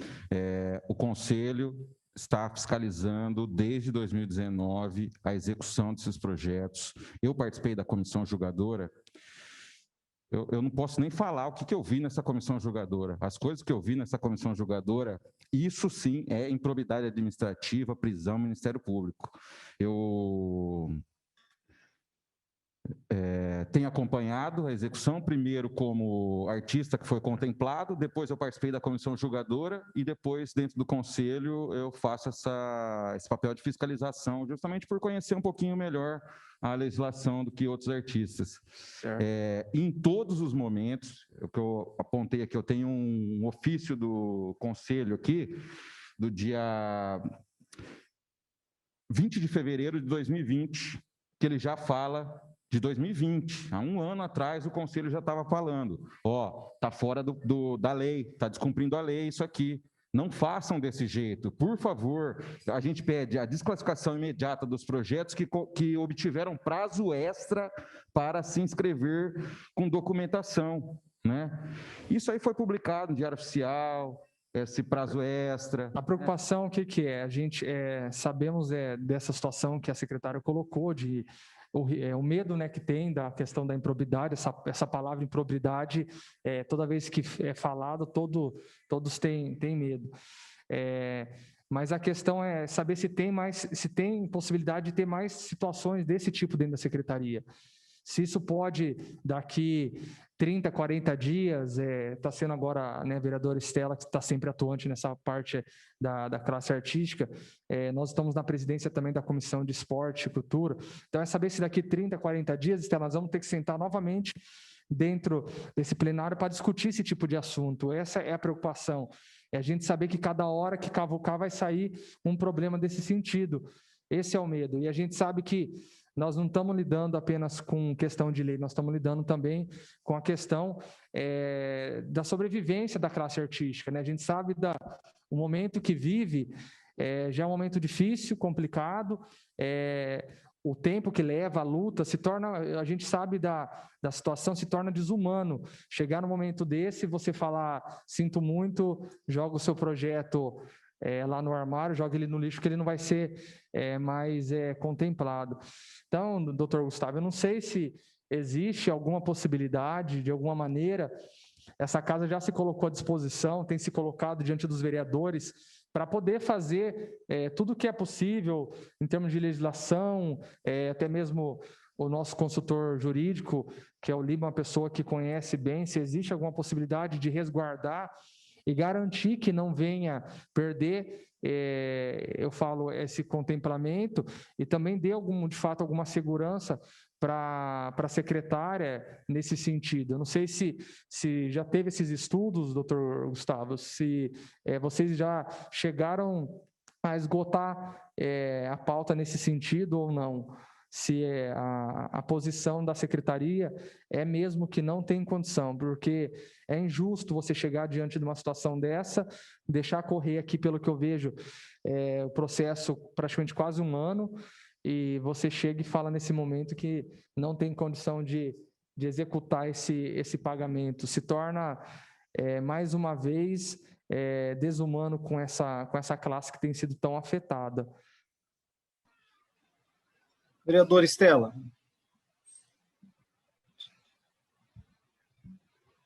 o Conselho está fiscalizando desde 2019 a execução desses projetos. Eu participei da comissão julgadora. Eu não posso nem falar o que eu vi nessa comissão julgadora. As coisas que eu vi nessa comissão julgadora, isso sim é improbidade administrativa, prisão, Ministério Público. Eu tenho acompanhado a execução, primeiro como artista que foi contemplado, depois eu participei da comissão julgadora e depois, dentro do Conselho, eu faço esse papel de fiscalização, justamente por conhecer um pouquinho melhor a legislação do que outros artistas. Em todos os momentos, o que eu apontei aqui, eu tenho um ofício do Conselho aqui, do dia 20 de fevereiro de 2020, que ele já fala de 2020. Há um ano atrás, o Conselho já estava falando, está fora da lei, está descumprindo a lei isso aqui. Não façam desse jeito, por favor. A gente pede a desclassificação imediata dos projetos que obtiveram prazo extra para se inscrever com documentação, né? Isso aí foi publicado no Diário Oficial, esse prazo extra. A preocupação, o que é? A gente sabemos dessa situação que a secretária colocou, o medo, né, que tem da questão da improbidade, essa palavra improbidade, toda vez que é falado, todos têm medo. Mas a questão é saber se tem possibilidade de ter mais situações desse tipo dentro da secretaria. Se isso pode, daqui 30, 40 dias, está sendo agora, né, a vereadora Estela, que está sempre atuante nessa parte da classe artística, nós estamos na presidência também da Comissão de Esporte e Cultura, então é saber se daqui 30, 40 dias, Estela, nós vamos ter que sentar novamente dentro desse plenário para discutir esse tipo de assunto. Essa é a preocupação, é a gente saber que cada hora que cavucar vai sair um problema desse sentido. Esse é o medo, e a gente sabe que nós não estamos lidando apenas com questão de lei, nós estamos lidando também com a questão da sobrevivência da classe artística, né? A gente sabe o momento que vive, já é um momento difícil, complicado, o tempo que leva, a luta, a gente sabe da situação, se torna desumano. Chegar no momento desse, você falar, sinto muito, joga o seu projeto lá no armário, joga ele no lixo, que ele não vai ser mais contemplado. Então, doutor Gustavo, eu não sei se existe alguma possibilidade, de alguma maneira, essa casa já se colocou à disposição, tem se colocado diante dos vereadores para poder fazer tudo o que é possível em termos de legislação, até mesmo o nosso consultor jurídico, que é o Lima, uma pessoa que conhece bem, se existe alguma possibilidade de resguardar e garantir que não venha perder, eu falo, esse contemplamento, e também dê, de fato, alguma segurança para a secretária nesse sentido. Eu não sei se já teve esses estudos, doutor Gustavo, se vocês já chegaram a esgotar a pauta nesse sentido ou não. Se a posição da secretaria é mesmo que não tem condição, porque é injusto você chegar diante de uma situação dessa, deixar correr aqui, pelo que eu vejo, o processo praticamente quase 1 ano, e você chega e fala nesse momento que não tem condição de executar esse pagamento. Se torna, mais uma vez, desumano com essa classe que tem sido tão afetada. Vereadora Estela.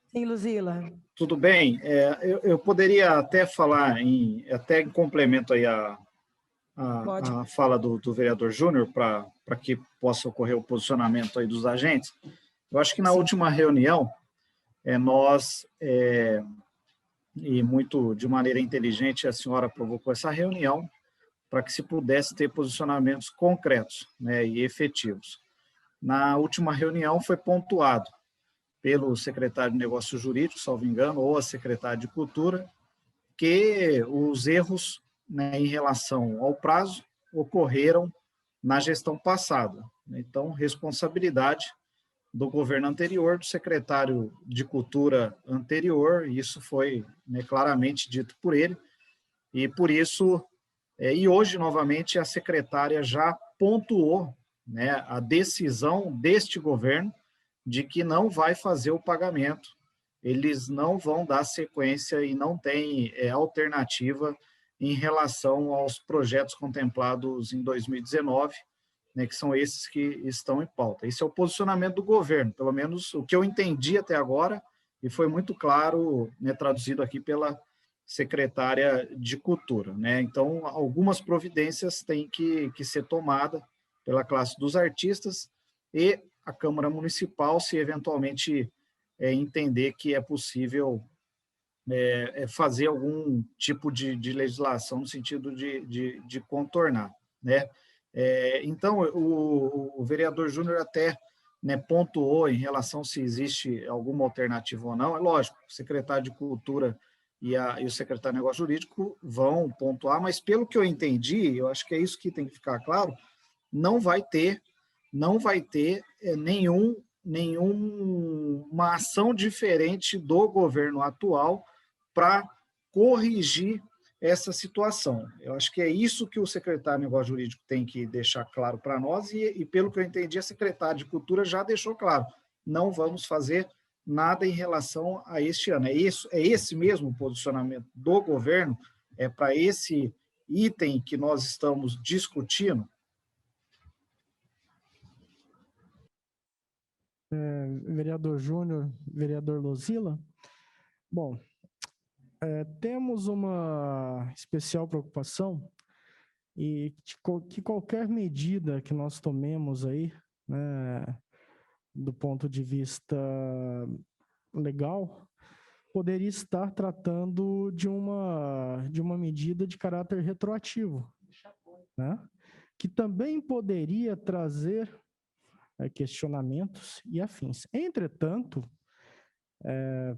Sim, Luzila. Tudo bem. Eu poderia até falar, até em complemento aí a fala do vereador Júnior, para que possa ocorrer o posicionamento aí dos agentes. Eu acho que na última reunião, nós, e muito de maneira inteligente, a senhora provocou essa reunião para que se pudesse ter posicionamentos concretos, né, e efetivos. Na última reunião foi pontuado pelo secretário de Negócios Jurídicos, salvo engano, ou a secretária de Cultura, que os erros, né, em relação ao prazo ocorreram na gestão passada. Então, responsabilidade do governo anterior, do secretário de Cultura anterior, isso foi, né, claramente dito por ele, e por isso, e hoje, novamente, a secretária já pontuou, né, a decisão deste governo de que não vai fazer o pagamento, eles não vão dar sequência e não tem alternativa em relação aos projetos contemplados em 2019, né, que são esses que estão em pauta. Esse é o posicionamento do governo, pelo menos o que eu entendi até agora, e foi muito claro, né, traduzido aqui pela secretária de Cultura, né? Então, algumas providências têm que ser tomadas pela classe dos artistas e a Câmara Municipal, se eventualmente entender que é possível fazer algum tipo de legislação no sentido de contornar, né? Então, o vereador Júnior até, né, pontuou em relação se existe alguma alternativa ou não. É lógico, o secretário de Cultura e o secretário de Negócio Jurídico vão pontuar, mas pelo que eu entendi, eu acho que é isso que tem que ficar claro, não vai ter nenhuma ação diferente do governo atual para corrigir essa situação. Eu acho que é isso que o secretário de Negócio Jurídico tem que deixar claro para nós, e pelo que eu entendi, a secretária de Cultura já deixou claro, não vamos fazer nada em relação a este ano. É esse mesmo o posicionamento do governo para esse item que nós estamos discutindo? Vereador Júnior, vereador Luzila. Bom, temos uma especial preocupação e que qualquer medida que nós tomemos aí, né, do ponto de vista legal, poderia estar tratando de uma medida de caráter retroativo, né, que também poderia trazer questionamentos e afins. Entretanto,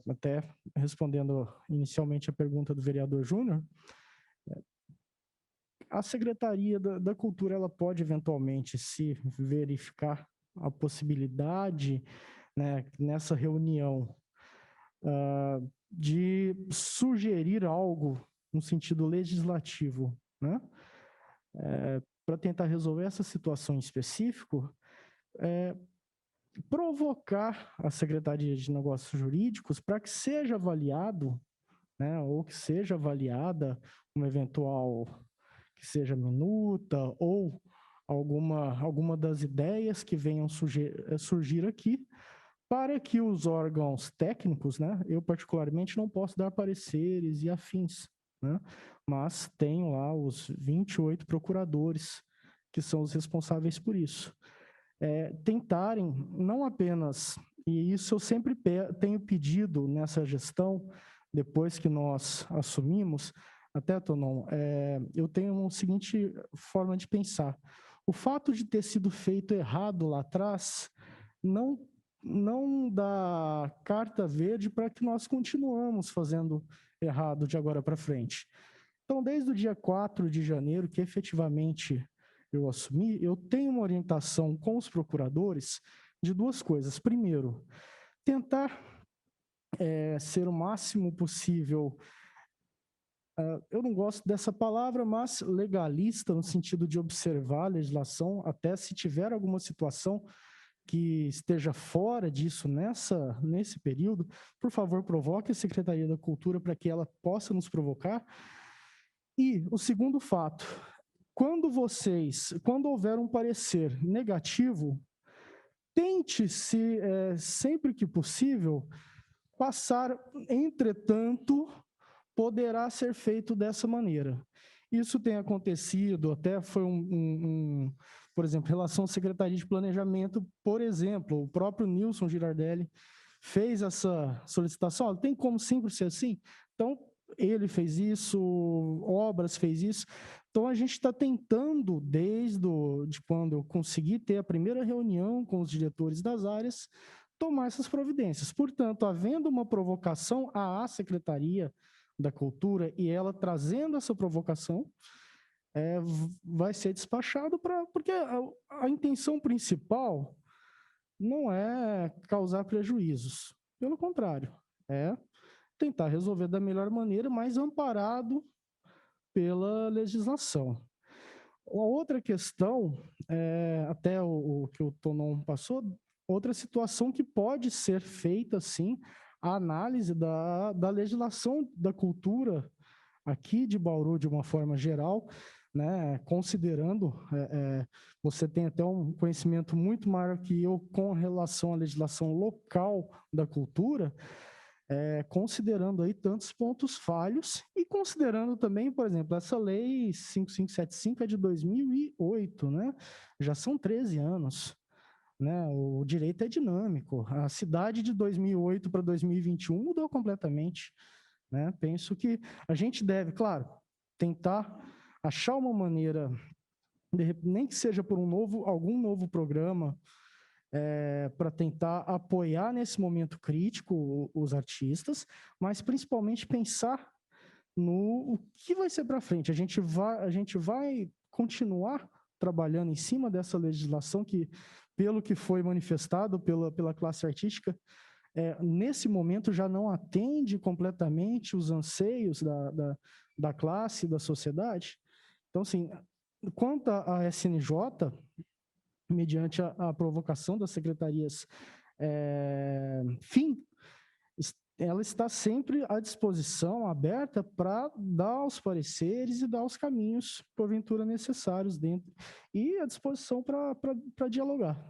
até respondendo inicialmente a pergunta do vereador Júnior, a Secretaria da Cultura ela pode eventualmente, se verificar a possibilidade, né, nessa reunião, de sugerir algo no sentido legislativo, né, para tentar resolver essa situação em específico, provocar a Secretaria de Negócios Jurídicos para que seja avaliado, né, ou que seja avaliada uma eventual, que seja minuta ou alguma das ideias que venham surgir aqui, para que os órgãos técnicos, né, eu particularmente não posso dar pareceres e afins, né, mas tenho lá os 28 procuradores que são os responsáveis por isso. Tentarem não apenas, e isso eu sempre tenho pedido nessa gestão, depois que nós assumimos, até, Tonon, eu tenho uma seguinte forma de pensar. O fato de ter sido feito errado lá atrás não dá carta verde para que nós continuamos fazendo errado de agora para frente. Então, desde o dia 4 de janeiro, que efetivamente eu assumi, eu tenho uma orientação com os procuradores de duas coisas. Primeiro, tentar ser o máximo possível, eu não gosto dessa palavra, mas legalista, no sentido de observar a legislação, até se tiver alguma situação que esteja fora disso nesse período, por favor, provoque a Secretaria da Cultura para que ela possa nos provocar. E o segundo fato, quando houver um parecer negativo, tente, sempre que possível, passar, entretanto, poderá ser feito dessa maneira. Isso tem acontecido, até foi por exemplo, em relação à Secretaria de Planejamento, por exemplo, o próprio Nilson Girardelli fez essa solicitação, tem como sempre ser assim? Então, ele fez isso, Obras fez isso. Então, a gente está tentando, desde quando eu consegui ter a primeira reunião com os diretores das áreas, tomar essas providências. Portanto, havendo uma provocação à Secretaria da Cultura e ela trazendo essa provocação, vai ser despachado porque a intenção principal não é causar prejuízos. Pelo contrário, é tentar resolver da melhor maneira, mas amparado pela legislação. A outra questão, até o que o Tonon passou, outra situação que pode ser feita, sim, a análise da legislação da cultura aqui de Bauru, de uma forma geral, né, considerando, você tem até um conhecimento muito maior que eu com relação à legislação local da cultura, considerando aí tantos pontos falhos e considerando também, por exemplo, essa lei 5575 é de 2008, né? Já são 13 anos. Né? O direito é dinâmico. A cidade de 2008 para 2021 mudou completamente. Né? Penso que a gente deve, claro, tentar achar uma maneira, nem que seja por algum novo programa, para tentar apoiar nesse momento crítico os artistas, mas principalmente pensar no que vai ser para frente. A gente vai continuar trabalhando em cima dessa legislação que, pelo que foi manifestado pela classe artística, nesse momento já não atende completamente os anseios da classe, da sociedade. Então, assim, quanto à SNJ, mediante a provocação das secretarias ela está sempre à disposição, aberta, para dar os pareceres e dar os caminhos, porventura, necessários dentro, e à disposição para dialogar.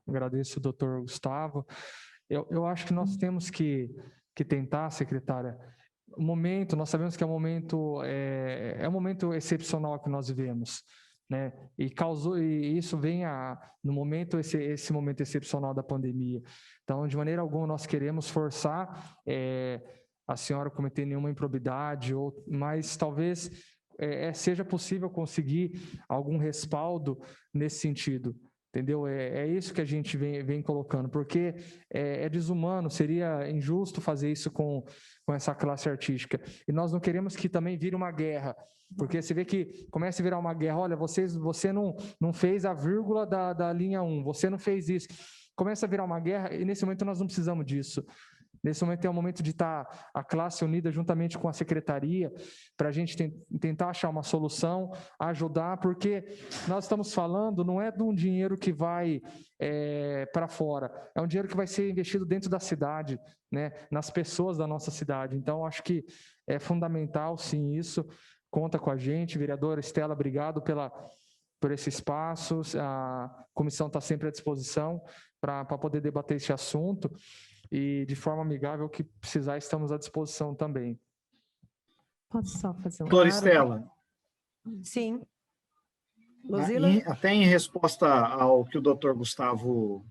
Agradeço, doutor Gustavo. Eu acho que nós temos que tentar, secretária, nós sabemos que é um momento excepcional que nós vivemos, né? E isso vem no momento, esse momento excepcional da pandemia. Então, de maneira alguma, nós queremos forçar a senhora a cometer nenhuma improbidade, mas talvez seja possível conseguir algum respaldo nesse sentido. Entendeu? É isso que a gente vem colocando, porque é desumano, seria injusto fazer isso com essa classe artística. E nós não queremos que também vire uma guerra, porque você vê que começa a virar uma guerra, olha, você não fez a vírgula da linha 1, você não fez isso. Começa a virar uma guerra e nesse momento nós não precisamos disso. Nesse momento é o momento de estar a classe unida juntamente com a secretaria para a gente tentar achar uma solução, ajudar, porque nós estamos falando, não é de um dinheiro que vai para fora, é um dinheiro que vai ser investido dentro da cidade, né, nas pessoas da nossa cidade. Então, acho que é fundamental, sim, isso. conta com a gente. Vereadora Estela, obrigado por esse espaço. A comissão está sempre à disposição para poder debater esse assunto e, de forma amigável, que precisar, estamos à disposição também. Posso só fazer um... Doutora Estela, Sim. Luzila? até em resposta ao que o doutor Gustavo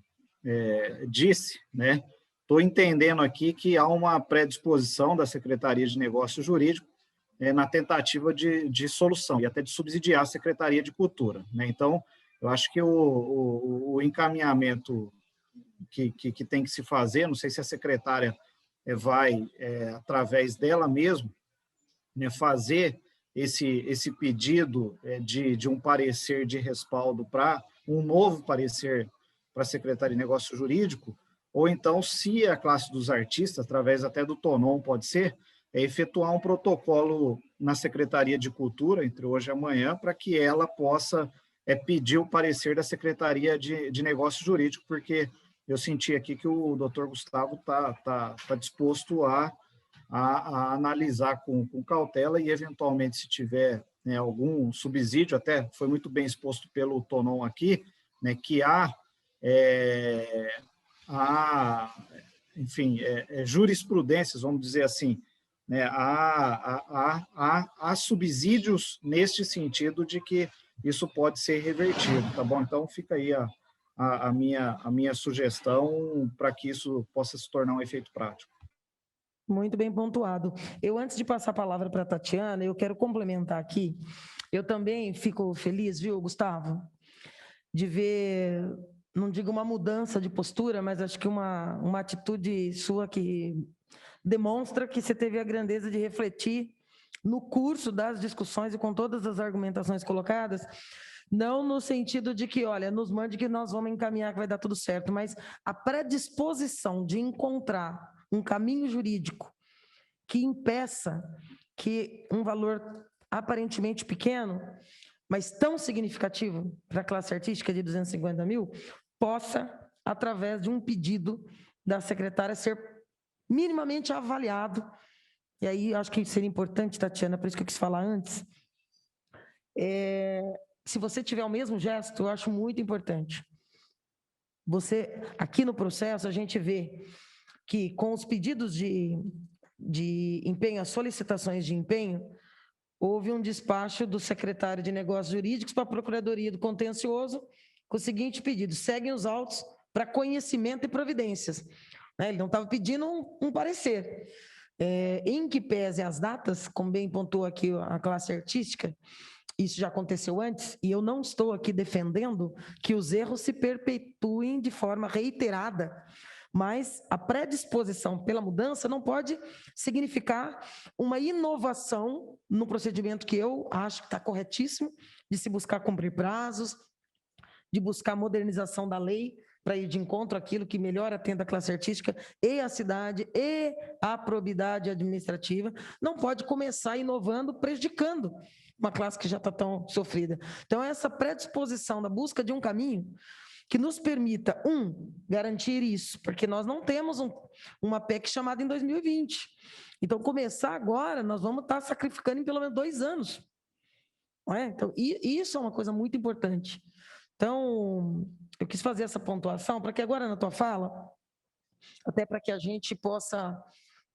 disse, né? Estou entendendo aqui que há uma predisposição da Secretaria de Negócios Jurídicos na tentativa de solução e até de subsidiar a Secretaria de Cultura, né? Então, eu acho que o encaminhamento que tem que se fazer, não sei se a secretária vai, através dela mesmo, né, fazer esse pedido de um parecer de respaldo para um novo parecer para a Secretaria de Negócio Jurídico, ou então, se a classe dos artistas, através até do TONOM, pode ser, efetuar um protocolo na Secretaria de Cultura, entre hoje e amanhã, para que ela possa pedir o parecer da Secretaria de Negócio Jurídico, porque eu senti aqui que o doutor Gustavo está disposto a analisar com cautela e, eventualmente, se tiver, né, algum subsídio, até foi muito bem exposto pelo TONOM aqui, né, que há enfim, jurisprudências, vamos dizer assim, né, há subsídios neste sentido de que isso pode ser revertido, tá bom? Então, fica aí a minha sugestão para que isso possa se tornar um efeito prático. Muito bem pontuado. Eu, antes de passar a palavra para a Tatiana, eu quero complementar aqui. Eu também fico feliz, viu, Gustavo, de ver, não digo uma mudança de postura, mas acho que uma atitude sua que demonstra que você teve a grandeza de refletir no curso das discussões e com todas as argumentações colocadas, não no sentido de que, olha, nos mande que nós vamos encaminhar que vai dar tudo certo, mas a predisposição de encontrar um caminho jurídico que impeça que um valor aparentemente pequeno, mas tão significativo para a classe artística de 250 mil, possa, através de um pedido da secretária, ser minimamente avaliado. E aí, acho que seria importante, Tatiana, por isso que eu quis falar antes, se você tiver o mesmo gesto, eu acho muito importante. Você, aqui no processo, a gente vê que com os pedidos de empenho, as solicitações de empenho, houve um despacho do secretário de Negócios Jurídicos para a Procuradoria do Contencioso com o seguinte pedido: seguem os autos para conhecimento e providências. Ele não estava pedindo um parecer. Em que pese as datas, como bem pontuou aqui a classe artística, isso já aconteceu antes, e eu não estou aqui defendendo que os erros se perpetuem de forma reiterada, mas a predisposição pela mudança não pode significar uma inovação no procedimento que eu acho que está corretíssimo, de se buscar cumprir prazos, de buscar modernização da lei para ir de encontro àquilo que melhor atenda a classe artística e a cidade e a probidade administrativa. Não pode começar inovando, prejudicando uma classe que já está tão sofrida. Então, essa predisposição da busca de um caminho que nos permita, garantir isso, porque nós não temos uma PEC chamada em 2020. Então, começar agora, nós vamos estar sacrificando em pelo menos 2 anos. Não é? Então, isso é uma coisa muito importante. Então, eu quis fazer essa pontuação para que agora, na tua fala, até para que a gente possa,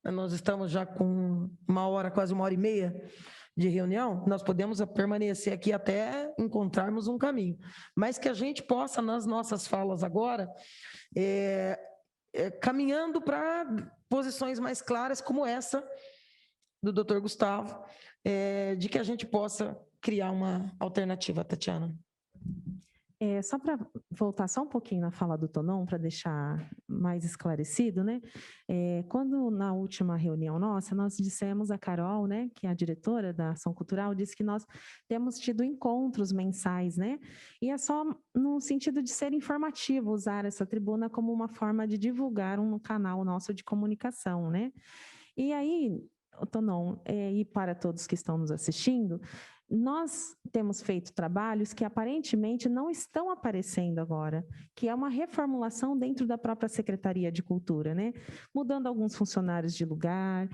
nós estamos já com 1 hora, quase 1h30 de reunião, nós podemos permanecer aqui até encontrarmos um caminho, mas que a gente possa, nas nossas falas agora, caminhando para posições mais claras, como essa do doutor Gustavo, de que a gente possa criar uma alternativa, Tatiana. Só para voltar só um pouquinho na fala do Tonon, para deixar mais esclarecido, né? Quando na última reunião nossa, nós dissemos, a Carol, né, que é a diretora da Ação Cultural, disse que nós temos tido encontros mensais, né? E é só no sentido de ser informativo usar essa tribuna como uma forma de divulgar um canal nosso de comunicação, né? E aí, Tonon, e para todos que estão nos assistindo, nós temos feito trabalhos que aparentemente não estão aparecendo agora, que é uma reformulação dentro da própria Secretaria de Cultura, né? Mudando alguns funcionários de lugar,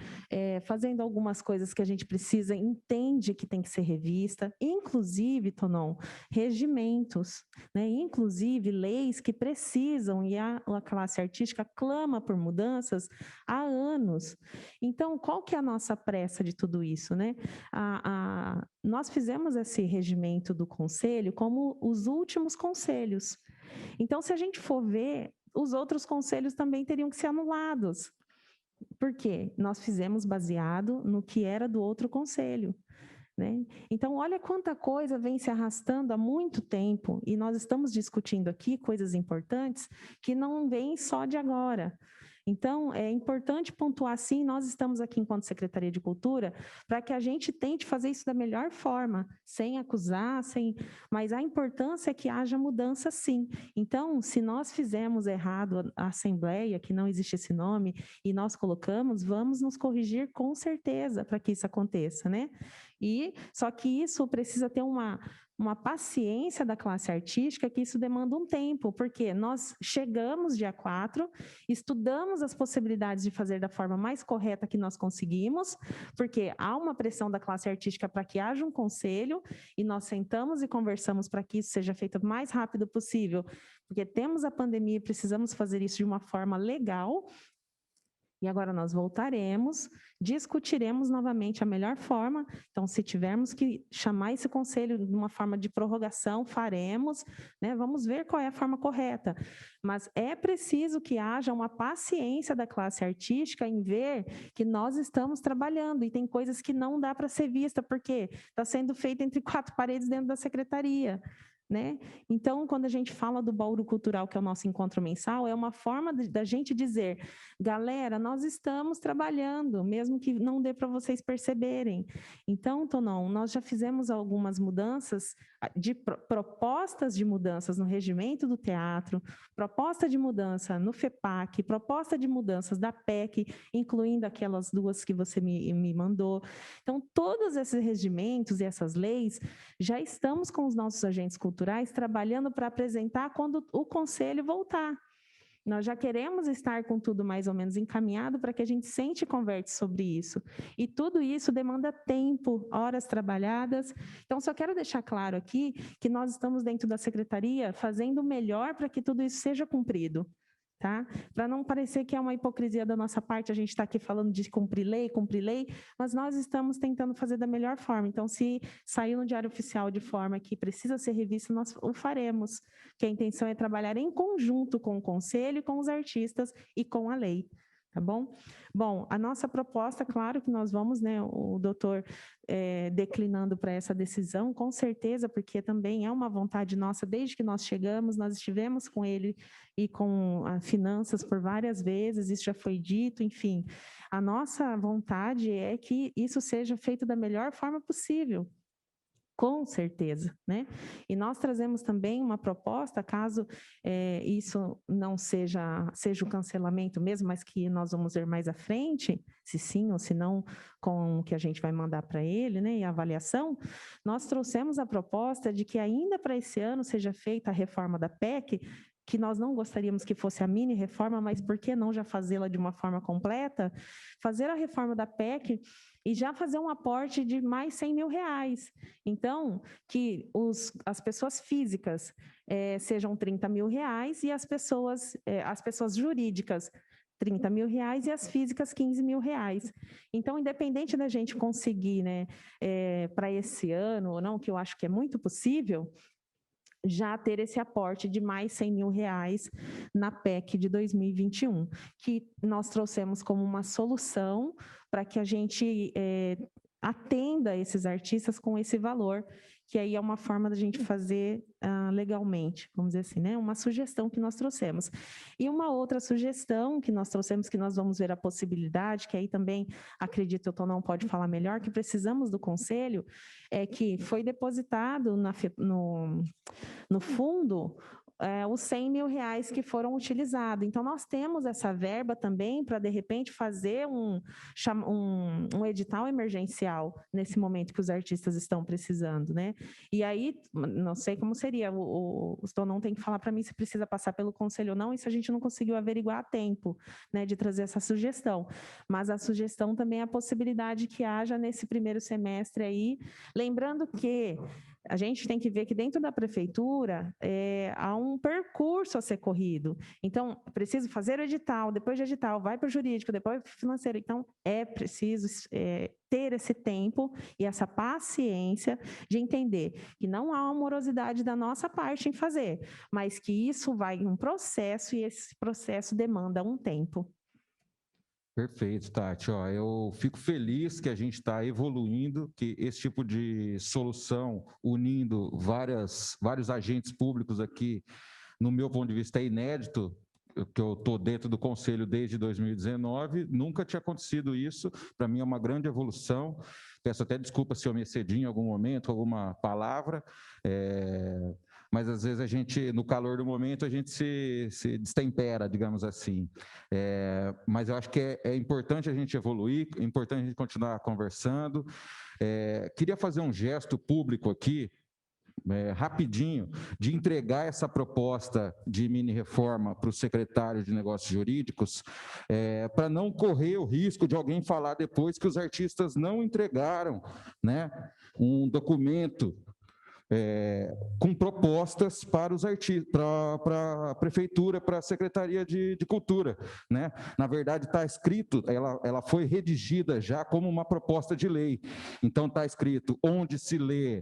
fazendo algumas coisas que a gente precisa, entende que tem que ser revista, inclusive, Tonon, regimentos, né? Inclusive leis que precisam, e a classe artística clama por mudanças há anos. Então, qual que é a nossa pressa de tudo isso, né? Nós fizemos esse regimento do conselho como os últimos conselhos. Então, se a gente for ver, os outros conselhos também teriam que ser anulados. Por quê? Nós fizemos baseado no que era do outro conselho, né? Então, olha quanta coisa vem se arrastando há muito tempo, e nós estamos discutindo aqui coisas importantes que não vêm só de agora. Então, é importante pontuar, sim, nós estamos aqui enquanto Secretaria de Cultura, para que a gente tente fazer isso da melhor forma, sem acusar, mas a importância é que haja mudança, sim. Então, se nós fizemos errado a Assembleia, que não existe esse nome, e nós colocamos, vamos nos corrigir com certeza para que isso aconteça, né? Só que isso precisa ter uma paciência da classe artística, que isso demanda um tempo, porque nós chegamos dia 4, estudamos as possibilidades de fazer da forma mais correta que nós conseguimos, porque há uma pressão da classe artística para que haja um conselho, e nós sentamos e conversamos para que isso seja feito o mais rápido possível, porque temos a pandemia e precisamos fazer isso de uma forma legal. E agora nós voltaremos, discutiremos novamente a melhor forma. Então, se tivermos que chamar esse conselho de uma forma de prorrogação, faremos, né? Vamos ver qual é a forma correta. Mas é preciso que haja uma paciência da classe artística em ver que nós estamos trabalhando, e tem coisas que não dá para ser vista, porque está sendo feito entre 4 paredes dentro da secretaria, né? Então, quando a gente fala do Bauru Cultural, que é o nosso encontro mensal, é uma forma da gente dizer, galera, nós estamos trabalhando, mesmo que não dê para vocês perceberem. Então, Tonon, nós já fizemos algumas mudanças, propostas de mudanças no regimento do teatro, proposta de mudança no FEPAC, proposta de mudanças da PEC, incluindo aquelas 2 que você me mandou. Então, todos esses regimentos e essas leis, já estamos com os nossos agentes culturais trabalhando para apresentar quando o conselho voltar. Nós já queremos estar com tudo mais ou menos encaminhado para que a gente sente e converse sobre isso. E tudo isso demanda tempo, horas trabalhadas. Então, só quero deixar claro aqui que nós estamos dentro da secretaria fazendo o melhor para que tudo isso seja cumprido. Tá? Para não parecer que é uma hipocrisia da nossa parte, a gente está aqui falando de cumprir lei, mas nós estamos tentando fazer da melhor forma. Então, se sair no Diário Oficial de forma que precisa ser revista, nós o faremos, que a intenção é trabalhar em conjunto com o Conselho, com os artistas e com a lei. Tá bom? Bom, a nossa proposta, claro que nós vamos, né, o doutor declinando para essa decisão, com certeza, porque também é uma vontade nossa, desde que nós chegamos, nós estivemos com ele e com a finanças por várias vezes, isso já foi dito, enfim. A nossa vontade é que isso seja feito da melhor forma possível. Com certeza, né? E nós trazemos também uma proposta, caso isso não seja o cancelamento mesmo, mas que nós vamos ver mais à frente, se sim ou se não, com o que a gente vai mandar para ele, né? E a avaliação, nós trouxemos a proposta de que ainda para esse ano seja feita a reforma da PEC, que nós não gostaríamos que fosse a mini reforma, mas por que não já fazê-la de uma forma completa? Fazer a reforma da PEC e já fazer um aporte de mais 100 mil reais. Então, que as pessoas físicas sejam 30 mil reais e as pessoas jurídicas 30 mil reais e as físicas 15 mil reais. Então, independente da gente conseguir, né, para esse ano ou não, que eu acho que é muito possível, já ter esse aporte de mais 100 mil reais na PEC de 2021, que nós trouxemos como uma solução para que a gente atenda esses artistas com esse valor, que aí é uma forma da gente fazer legalmente, vamos dizer assim, né? Uma sugestão que nós trouxemos. E uma outra sugestão que nós trouxemos, que nós vamos ver a possibilidade, que aí também, acredito, o Tonão pode falar melhor, que precisamos do conselho, é que foi depositado no fundo os 100 mil reais que foram utilizados. Então, nós temos essa verba também para, de repente, fazer um edital emergencial nesse momento que os artistas estão precisando, né? E aí, não sei como seria, o Tonon tem que falar para mim se precisa passar pelo conselho ou não, isso a gente não conseguiu averiguar a tempo, né, de trazer essa sugestão. Mas a sugestão também é a possibilidade que haja nesse primeiro semestre aí, lembrando que a gente tem que ver que dentro da prefeitura há um percurso a ser corrido. Então, preciso fazer o edital, depois de edital, vai para o jurídico, depois para o financeiro. Então, é preciso ter esse tempo e essa paciência de entender que não há uma morosidade da nossa parte em fazer, mas que isso vai em um processo e esse processo demanda um tempo. Perfeito, Tati. Ó, eu fico feliz que a gente está evoluindo, que esse tipo de solução, unindo vários agentes públicos aqui, no meu ponto de vista, é inédito, que eu estou dentro do Conselho desde 2019, nunca tinha acontecido isso, para mim é uma grande evolução. Peço até desculpa se eu me excedi em algum momento, alguma palavra, mas às vezes a gente, no calor do momento, a gente se destempera, digamos assim. Mas eu acho que é importante a gente evoluir, é importante a gente continuar conversando. Queria fazer um gesto público aqui, rapidinho, de entregar essa proposta de mini-reforma para o secretário de Negócios Jurídicos, para não correr o risco de alguém falar depois que os artistas não entregaram, né, um documento com propostas para os artistas, para a prefeitura, para a Secretaria de Cultura, né? Na verdade, está escrito, ela foi redigida já como uma proposta de lei. Então, está escrito onde se lê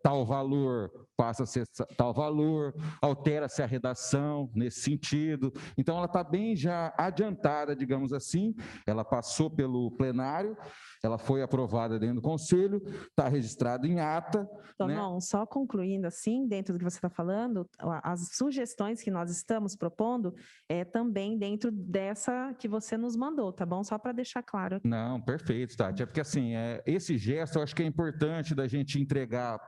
tal valor, passa a ser tal valor, altera-se a redação nesse sentido. Então, ela está bem já adiantada, digamos assim, ela passou pelo plenário, ela foi aprovada dentro do Conselho, está registrada em ata. Não, só concluindo assim, dentro do que você está falando, as sugestões que nós estamos propondo também dentro dessa que você nos mandou, tá bom? Só para deixar claro. Não, perfeito, Tati. É porque assim, esse gesto eu acho que é importante da gente entregar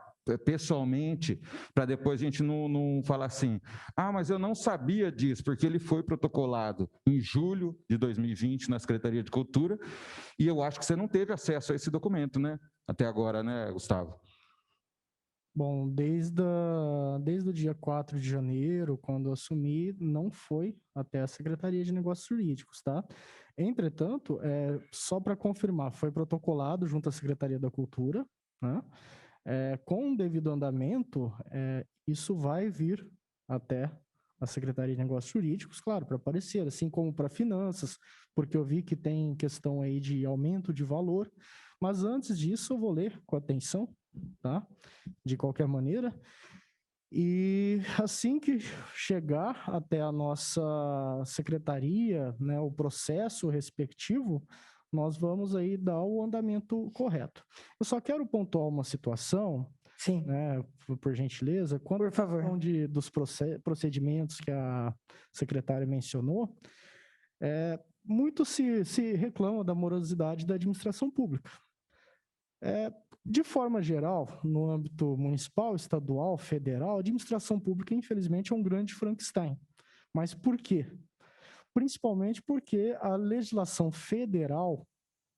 pessoalmente, para depois a gente não falar assim, mas eu não sabia disso, porque ele foi protocolado em julho de 2020 na Secretaria de Cultura, e eu acho que você não teve acesso a esse documento, né? Até agora, né, Gustavo? Bom, desde o dia 4 de janeiro, quando eu assumi, não foi até a Secretaria de Negócios Jurídicos, tá? Entretanto, só para confirmar, foi protocolado junto à Secretaria da Cultura, né? Com o devido andamento, isso vai vir até a Secretaria de Negócios Jurídicos, claro, para aparecer, assim como para finanças, porque eu vi que tem questão aí de aumento de valor, mas antes disso eu vou ler com atenção, tá? De qualquer maneira, e assim que chegar até a nossa secretaria, né, o processo respectivo, nós vamos aí dar o andamento correto. Eu só quero pontuar uma situação, sim, né, por gentileza, quando por favor, dos procedimentos que a secretária mencionou, muito se reclama da morosidade da administração pública. De forma geral, no âmbito municipal, estadual, federal, a administração pública, infelizmente, é um grande Frankenstein. Mas por quê? Principalmente porque a legislação federal,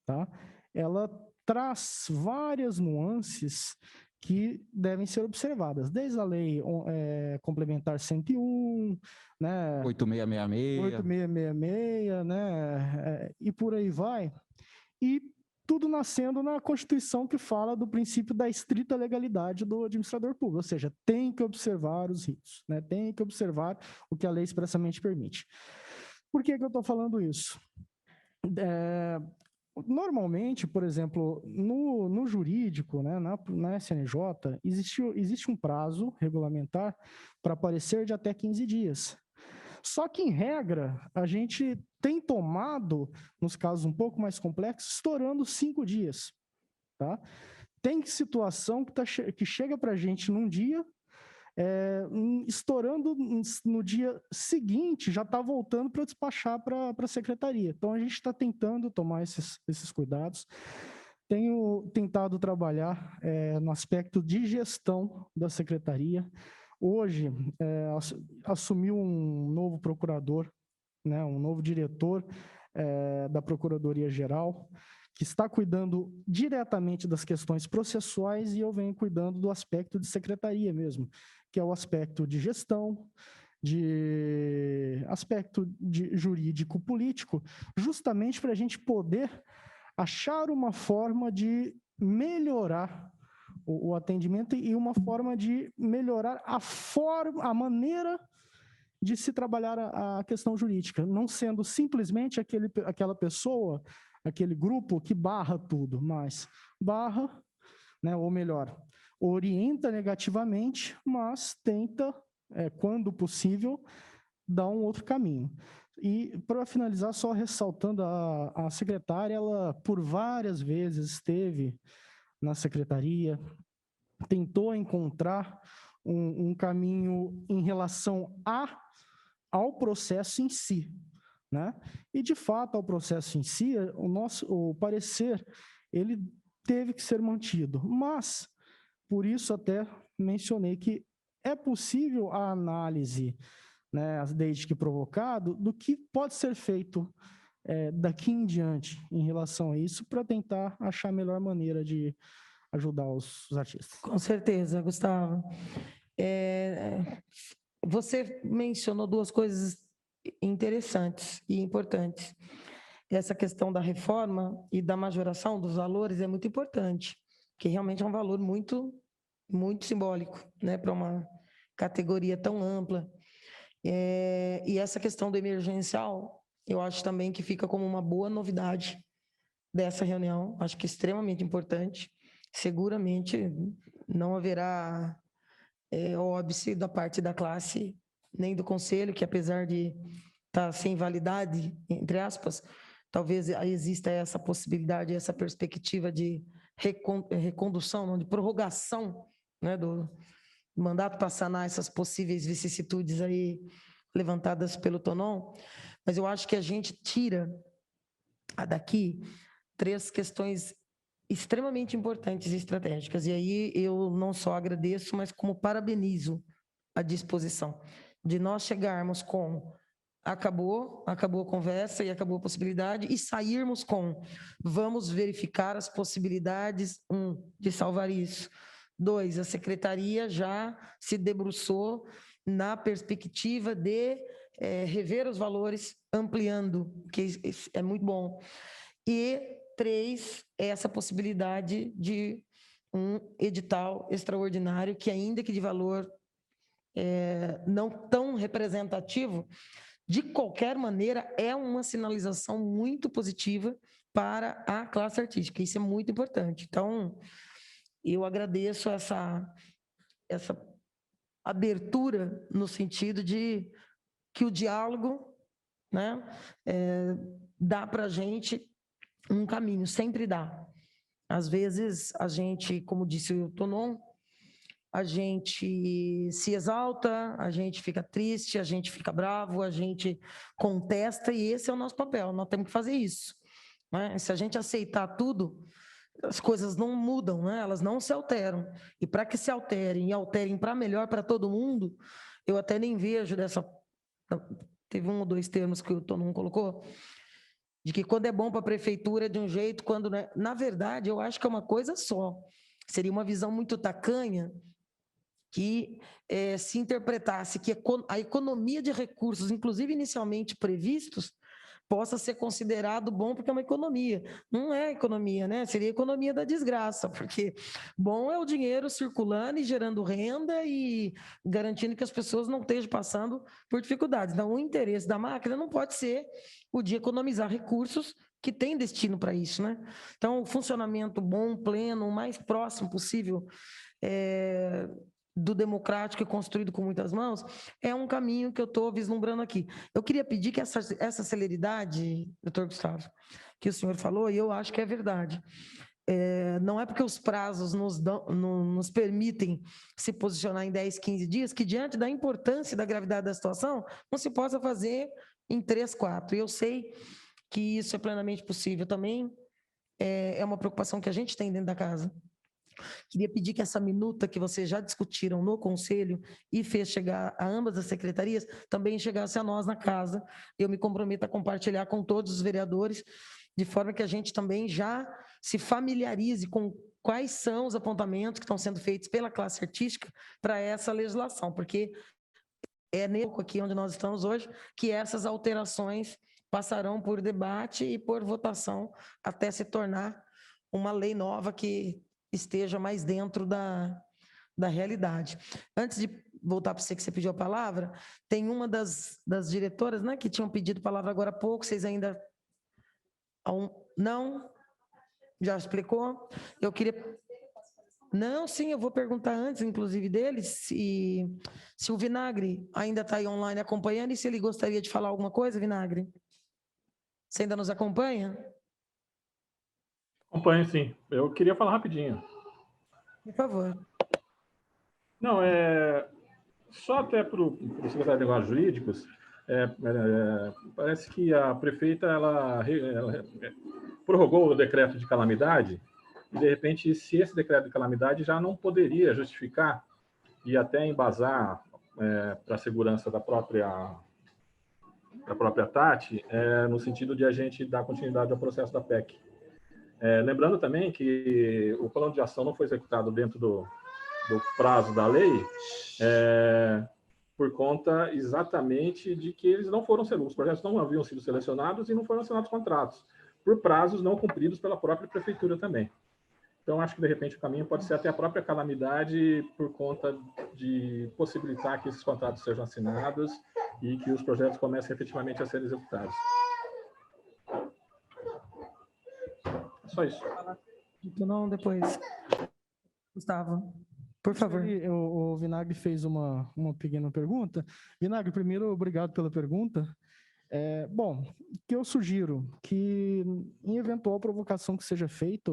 tá, ela traz várias nuances que devem ser observadas, desde a lei complementar 101, né, 8666, né, e por aí vai, e tudo nascendo na Constituição, que fala do princípio da estrita legalidade do administrador público, ou seja, tem que observar os ritos, né, tem que observar o que a lei expressamente permite. Por que eu estou falando isso? Normalmente, por exemplo, no jurídico, né, na SNJ, existe um prazo regulamentar para parecer de até 15 dias. Só que, em regra, a gente tem tomado, nos casos um pouco mais complexos, estourando 5 dias. Tá? Tem situação que chega para a gente num dia, estourando no dia seguinte, já está voltando para despachar para a secretaria. Então, a gente está tentando tomar esses cuidados. Tenho tentado trabalhar no aspecto de gestão da secretaria. Hoje, assumiu um novo procurador, né, um novo diretor da Procuradoria-Geral, que está cuidando diretamente das questões processuais e eu venho cuidando do aspecto de secretaria mesmo, que é o aspecto de gestão, aspecto jurídico político, justamente para a gente poder achar uma forma de melhorar o atendimento e uma forma de melhorar a maneira de se trabalhar a questão jurídica, não sendo simplesmente aquela pessoa, aquele grupo que barra tudo, mas barra, né, ou melhor, orienta negativamente, mas tenta, quando possível, dar um outro caminho. E, para finalizar, só ressaltando, a secretária, ela por várias vezes esteve na secretaria, tentou encontrar um caminho em relação ao processo em si, né? E, de fato, ao processo em si, o parecer, ele teve que ser mantido, mas, por isso até mencionei que é possível a análise, né, desde que provocado, do que pode ser feito daqui em diante em relação a isso, para tentar achar a melhor maneira de ajudar os artistas. Com certeza, Gustavo. Você mencionou duas coisas interessantes e importantes. Essa questão da reforma e da majoração dos valores é muito importante, que realmente é um valor muito, muito simbólico, né, para uma categoria tão ampla. E essa questão do emergencial, eu acho também que fica como uma boa novidade dessa reunião, acho que é extremamente importante. Seguramente não haverá óbice da parte da classe, nem do conselho, que apesar de estar sem validade, entre aspas, talvez exista essa possibilidade, essa perspectiva de recondução, não, de prorrogação, né, do mandato para sanar essas possíveis vicissitudes aí levantadas pelo Tonon, mas eu acho que a gente tira daqui 3 questões extremamente importantes e estratégicas, e aí eu não só agradeço, mas como parabenizo a disposição de nós chegarmos com acabou a conversa e acabou a possibilidade, e sairmos com vamos verificar as possibilidades, de salvar isso. 2, a secretaria já se debruçou na perspectiva de rever os valores, ampliando, que é muito bom. E 3, essa possibilidade de um edital extraordinário, que ainda que de valor não tão representativo, de qualquer maneira, é uma sinalização muito positiva para a classe artística. Isso é muito importante. Então, eu agradeço essa abertura no sentido de que o diálogo, né, dá para a gente um caminho, sempre dá. Às vezes, a gente, como disse o Tonon, a gente se exalta, a gente fica triste, a gente fica bravo, a gente contesta, e esse é o nosso papel, nós temos que fazer isso, né? Se a gente aceitar tudo, as coisas não mudam, né? Elas não se alteram. E para que se alterem e alterem para melhor para todo mundo, eu até nem vejo dessa... Teve 1 ou 2 termos que o Tonon colocou, de que quando é bom para a prefeitura é de um jeito, quando não é... Na verdade, eu acho que é uma coisa só. Seria uma visão muito tacanha que se interpretasse que a economia de recursos, inclusive inicialmente previstos, possa ser considerado bom porque é uma economia. Não é economia, né? Seria economia da desgraça, porque bom é o dinheiro circulando e gerando renda e garantindo que as pessoas não estejam passando por dificuldades. Então, o interesse da máquina não pode ser o de economizar recursos que tem destino para isso, né? Então, o funcionamento bom, pleno, o mais próximo possível do democrático e construído com muitas mãos, é um caminho que eu estou vislumbrando aqui. Eu queria pedir que essa celeridade, doutor Gustavo, que o senhor falou, e eu acho que é verdade, não é porque os prazos nos permitem se posicionar em 10, 15 dias, que diante da importância e da gravidade da situação, não se possa fazer em 3, 4. E eu sei que isso é plenamente possível também, é uma preocupação que a gente tem dentro da casa. Queria pedir que essa minuta que vocês já discutiram no Conselho e fez chegar a ambas as secretarias, também chegasse a nós na casa. Eu me comprometo a compartilhar com todos os vereadores, de forma que a gente também já se familiarize com quais são os apontamentos que estão sendo feitos pela classe artística para essa legislação, porque é aqui onde nós estamos hoje que essas alterações passarão por debate e por votação até se tornar uma lei nova que esteja mais dentro da realidade. Antes de voltar para você, que você pediu a palavra, tem uma das diretoras, né, que tinham pedido palavra agora há pouco, vocês ainda... Não? Já explicou? Eu queria... Não, sim, eu vou perguntar antes, inclusive, dele, se o Vinagre ainda está aí online acompanhando e se ele gostaria de falar alguma coisa, Vinagre. Você ainda nos acompanha? Acompanho, sim. Eu queria falar rapidinho. Por favor. Não, só até para o secretário de Negócios Jurídicos, parece que a prefeita ela prorrogou o decreto de calamidade e, de repente, se esse decreto de calamidade já não poderia justificar e até embasar para a segurança da própria Tati, no sentido de a gente dar continuidade ao processo da PEC. Lembrando também que o plano de ação não foi executado dentro do prazo da lei, por conta exatamente de que eles não foram os projetos não haviam sido selecionados e não foram assinados contratos, por prazos não cumpridos pela própria prefeitura também. Então, acho que, de repente, o caminho pode ser até a própria calamidade por conta de possibilitar que esses contratos sejam assinados e que os projetos comecem efetivamente a ser executados. Só isso. Não, depois. Gustavo, por favor. O Vinagre fez uma pequena pergunta. Vinagre, primeiro, obrigado pela pergunta. Bom, o que eu sugiro que, em eventual provocação que seja feita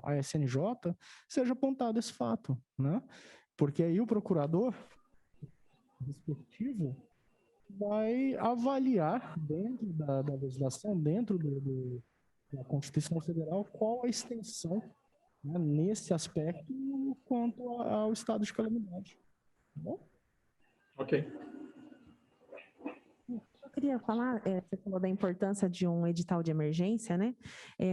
à SNJ, seja apontado esse fato, né? Porque aí o procurador respectivo vai avaliar dentro da legislação, dentro da Constituição Federal, qual a extensão, né, nesse aspecto quanto ao estado de calamidade. Tá bom? Ok. Eu queria falar, você falou da importância de um edital de emergência, né?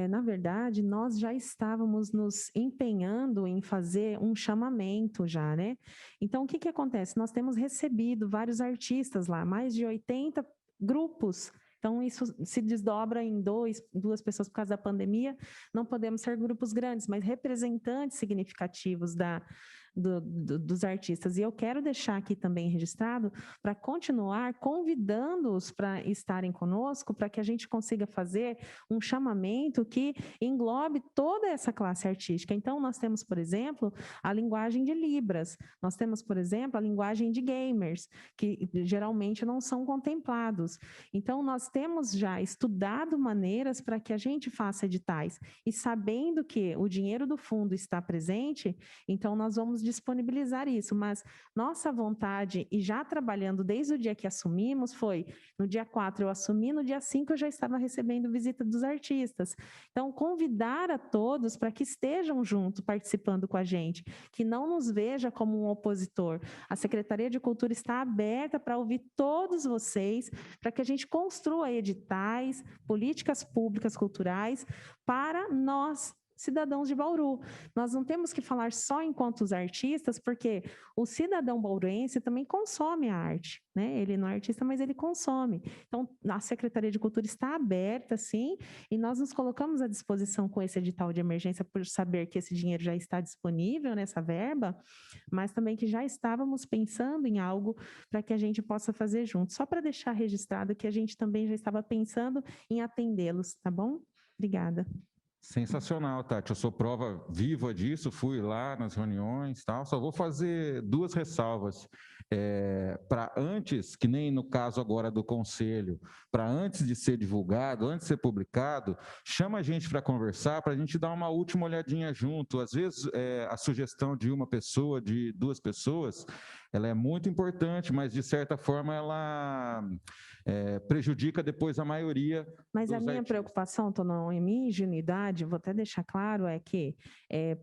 Na verdade, nós já estávamos nos empenhando em fazer um chamamento já, né? Então, o que acontece? Nós temos recebido vários artistas lá, mais de 80 grupos. Então, isso se desdobra em duas pessoas por causa da pandemia. Não podemos ser grupos grandes, mas representantes significativos dos artistas. E eu quero deixar aqui também registrado para continuar convidando-os para estarem conosco, para que a gente consiga fazer um chamamento que englobe toda essa classe artística. Então, nós temos, por exemplo, a linguagem de Libras, nós temos, por exemplo, a linguagem de gamers, que geralmente não são contemplados. Então, nós temos já estudado maneiras para que a gente faça editais. E sabendo que o dinheiro do fundo está presente, então nós vamos disponibilizar isso, mas nossa vontade, e já trabalhando desde o dia que assumimos, foi no dia 4 eu assumi, no dia 5 eu já estava recebendo visita dos artistas. Então, convidar a todos para que estejam junto, participando com a gente, que não nos veja como um opositor. A Secretaria de Cultura está aberta para ouvir todos vocês, para que a gente construa editais, políticas públicas culturais para nós, cidadãos de Bauru. Nós não temos que falar só enquanto os artistas, porque o cidadão bauruense também consome a arte, né? Ele não é artista, mas ele consome. Então, a Secretaria de Cultura está aberta, sim, e nós nos colocamos à disposição com esse edital de emergência por saber que esse dinheiro já está disponível nessa verba, mas também que já estávamos pensando em algo para que a gente possa fazer junto. Só para deixar registrado que a gente também já estava pensando em atendê-los, tá bom? Obrigada. Sensacional, Tati. Eu sou prova viva disso, fui lá nas reuniões, tal. Só vou fazer duas ressalvas. Para antes, que nem no caso agora do Conselho, para antes de ser divulgado, antes de ser publicado, chama a gente para conversar, para a gente dar uma última olhadinha junto. Às vezes, a sugestão de uma pessoa, de duas pessoas, ela é muito importante, mas de certa forma ela prejudica depois a maioria. Mas a minha preocupação, Tonão, em minha ingenuidade, vou até deixar claro, é que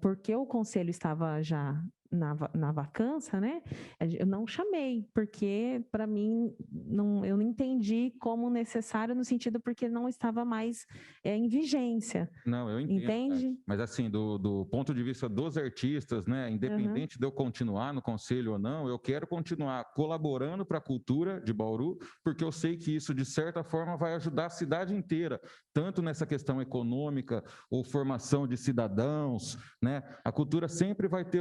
porque o conselho estava já na vacância, né? Eu não chamei, porque para mim eu não entendi como necessário no sentido porque não estava mais em vigência. Não, eu entendo. Entende? Mas assim, do ponto de vista dos artistas, né, independente de eu continuar no conselho ou não, eu quero continuar colaborando para a cultura de Bauru, porque eu sei que isso de certa forma vai ajudar a cidade inteira, tanto nessa questão econômica ou formação de cidadãos, né? A cultura sempre vai ter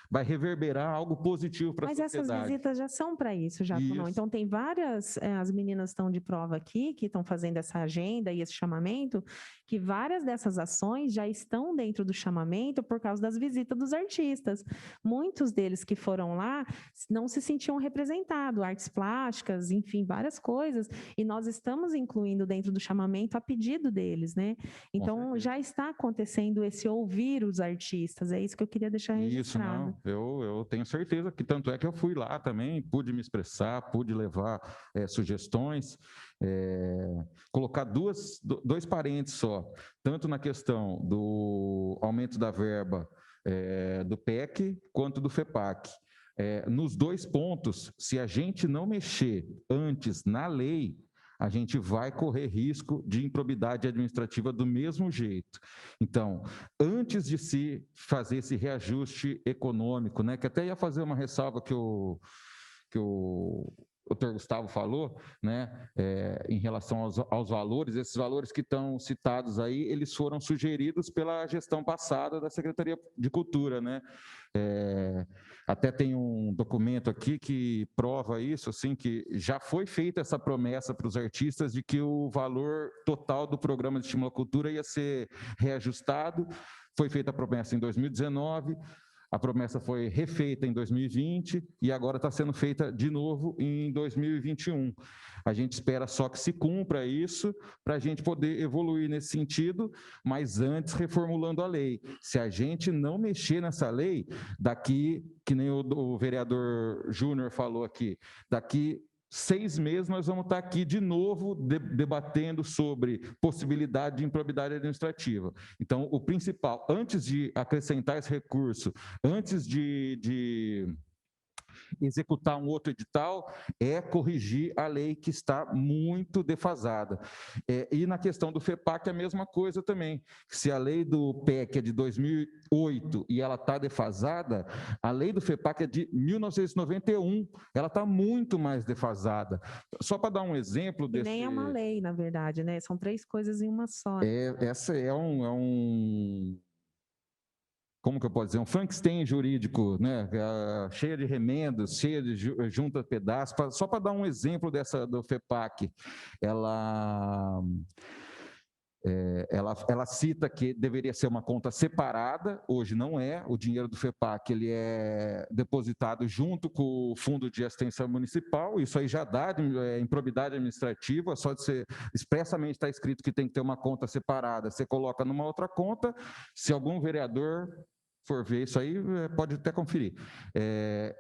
vai reverberar algo positivo para a sociedade. Mas essas visitas já são para isso, já, Tonão. Então, tem várias, as meninas estão de prova aqui, que estão fazendo essa agenda e esse chamamento, que várias dessas ações já estão dentro do chamamento por causa das visitas dos artistas. Muitos deles que foram lá não se sentiam representados, artes plásticas, enfim, várias coisas, e nós estamos incluindo dentro do chamamento a pedido deles, né? Então, já está acontecendo esse ouvir os artistas, é isso que eu queria deixar registrado. Isso, não, eu tenho certeza que tanto é que eu fui lá também, pude me expressar, pude levar sugestões, colocar dois parênteses só, tanto na questão do aumento da verba do PEC quanto do FEPAC. Nos dois pontos, se a gente não mexer antes na lei, a gente vai correr risco de improbidade administrativa do mesmo jeito. Então, antes de se fazer esse reajuste econômico, né, que até ia fazer uma ressalva que o Dr. Gustavo falou, né, em relação aos valores, esses valores que estão citados aí, eles foram sugeridos pela gestão passada da Secretaria de Cultura, né? Até tem um documento aqui que prova isso, assim, que já foi feita essa promessa para os artistas de que o valor total do programa de estímulo à cultura ia ser reajustado. Foi feita a promessa em 2019, a promessa foi refeita em 2020 e agora está sendo feita de novo em 2021. A gente espera só que se cumpra isso para a gente poder evoluir nesse sentido, mas antes reformulando a lei. Se a gente não mexer nessa lei, daqui, que nem o vereador Júnior falou aqui, daqui 6 meses nós vamos estar aqui de novo debatendo sobre possibilidade de improbidade administrativa. Então, o principal, antes de acrescentar esse recurso, antes de executar um outro edital, é corrigir a lei que está muito defasada. E na questão do FEPAC é a mesma coisa também. Se a lei do PEC é de 2008 e ela está defasada, a lei do FEPAC é de 1991, ela está muito mais defasada. Só para dar um exemplo desse... Nem é uma lei, na verdade, né? São 3 coisas em uma só. Essa como que eu posso dizer, um Frankenstein jurídico, né? Cheia de remendos, cheia de junta pedaços. Só para dar um exemplo dessa do FEPAC, ela cita que deveria ser uma conta separada, hoje não é, o dinheiro do FEPAC ele é depositado junto com o Fundo de Assistência Municipal, isso aí já dá improbidade administrativa, só de ser expressamente está escrito que tem que ter uma conta separada, você coloca numa outra conta, se algum vereador for ver isso aí, pode até conferir.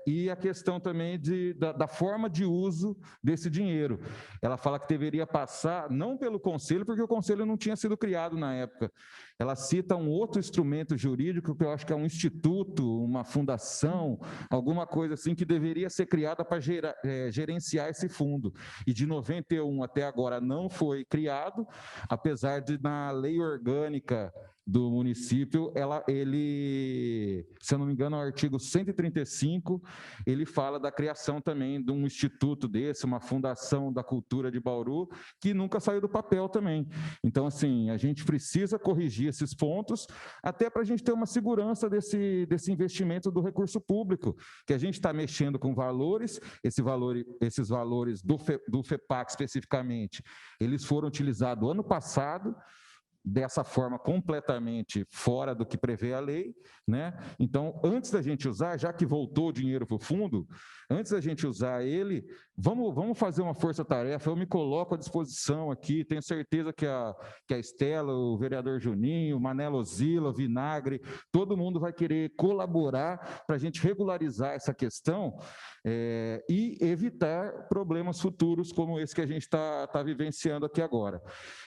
E a questão também da forma de uso desse dinheiro. Ela fala que deveria passar, não pelo conselho, porque o conselho não tinha sido criado na época. Ela cita um outro instrumento jurídico, que eu acho que é um instituto, uma fundação, alguma coisa assim, que deveria ser criada para gerenciar esse fundo. E de 91 até agora não foi criado, apesar de na lei orgânica do município, ele, se eu não me engano, o artigo 135, ele fala da criação também de um instituto desse, uma fundação da cultura de Bauru, que nunca saiu do papel também. Então, assim, a gente precisa corrigir esses pontos, até para a gente ter uma segurança desse investimento do recurso público, que a gente está mexendo com valores, esses valores do FEPAC especificamente, eles foram utilizados ano passado, dessa forma completamente fora do que prevê a lei, né? Então, antes da gente usar, já que voltou o dinheiro para o fundo, antes da gente usar ele, vamos fazer uma força-tarefa, eu me coloco à disposição aqui, tenho certeza que a Estela, o vereador Juninho, o Manela Ozila, o Vinagre, todo mundo vai querer colaborar para a gente regularizar essa questão e evitar problemas futuros como esse que a gente está vivenciando aqui agora.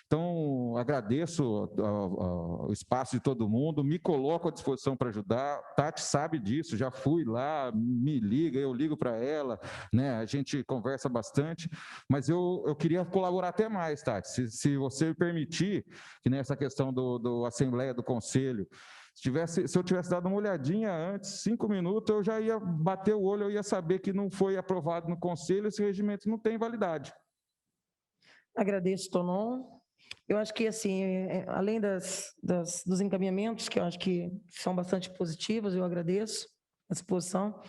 Então, agradeço o espaço de todo mundo, me coloco à disposição para ajudar. Tati sabe disso, já fui lá, me liga, eu ligo para ela, né? A gente conversa bastante, mas eu queria colaborar até mais, Tati, se você me permitir, que nessa questão do Assembleia do Conselho, se eu tivesse dado uma olhadinha antes, 5 minutos, eu já ia bater o olho, eu ia saber que não foi aprovado no Conselho, esse regimento não tem validade. Agradeço, Tonon. Eu acho que, assim, além dos encaminhamentos, que eu acho que são bastante positivos, eu agradeço a disposição.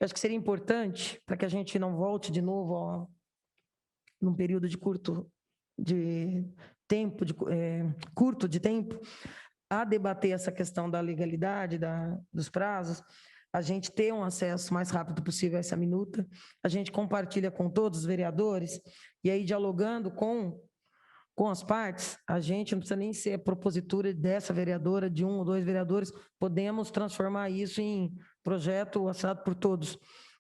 Eu acho que seria importante, para que a gente não volte de novo num período curto de tempo, a debater essa questão da legalidade, dos prazos, a gente ter um acesso mais rápido possível a essa minuta, a gente compartilha com todos os vereadores, e aí dialogando com as partes, a gente não precisa nem ser propositura dessa vereadora, de 1 ou 2 vereadores, podemos transformar isso em projeto assinado por todos,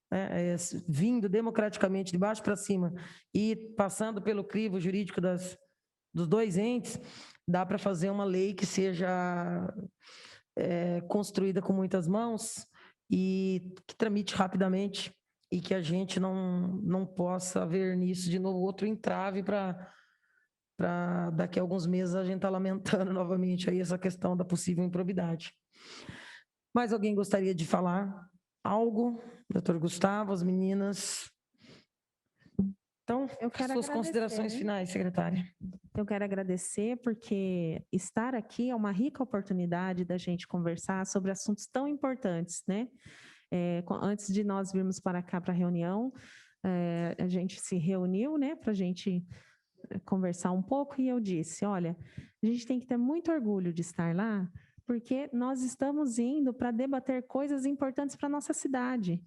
né? Vindo democraticamente de baixo para cima e passando pelo crivo jurídico dos 2 entes, dá para fazer uma lei que seja construída com muitas mãos e que tramite rapidamente e que a gente não possa ver nisso de novo outro entrave para daqui a alguns meses a gente estar lamentando novamente aí essa questão da possível improbidade. Mais alguém gostaria de falar algo? Doutor Gustavo, as meninas... Então, suas considerações finais, secretária. Eu quero agradecer porque estar aqui é uma rica oportunidade da gente conversar sobre assuntos tão importantes, né? Antes de nós virmos para cá para a reunião, a gente se reuniu, né, para a gente conversar um pouco e eu disse, olha, a gente tem que ter muito orgulho de estar lá, porque nós estamos indo para debater coisas importantes para a nossa cidade.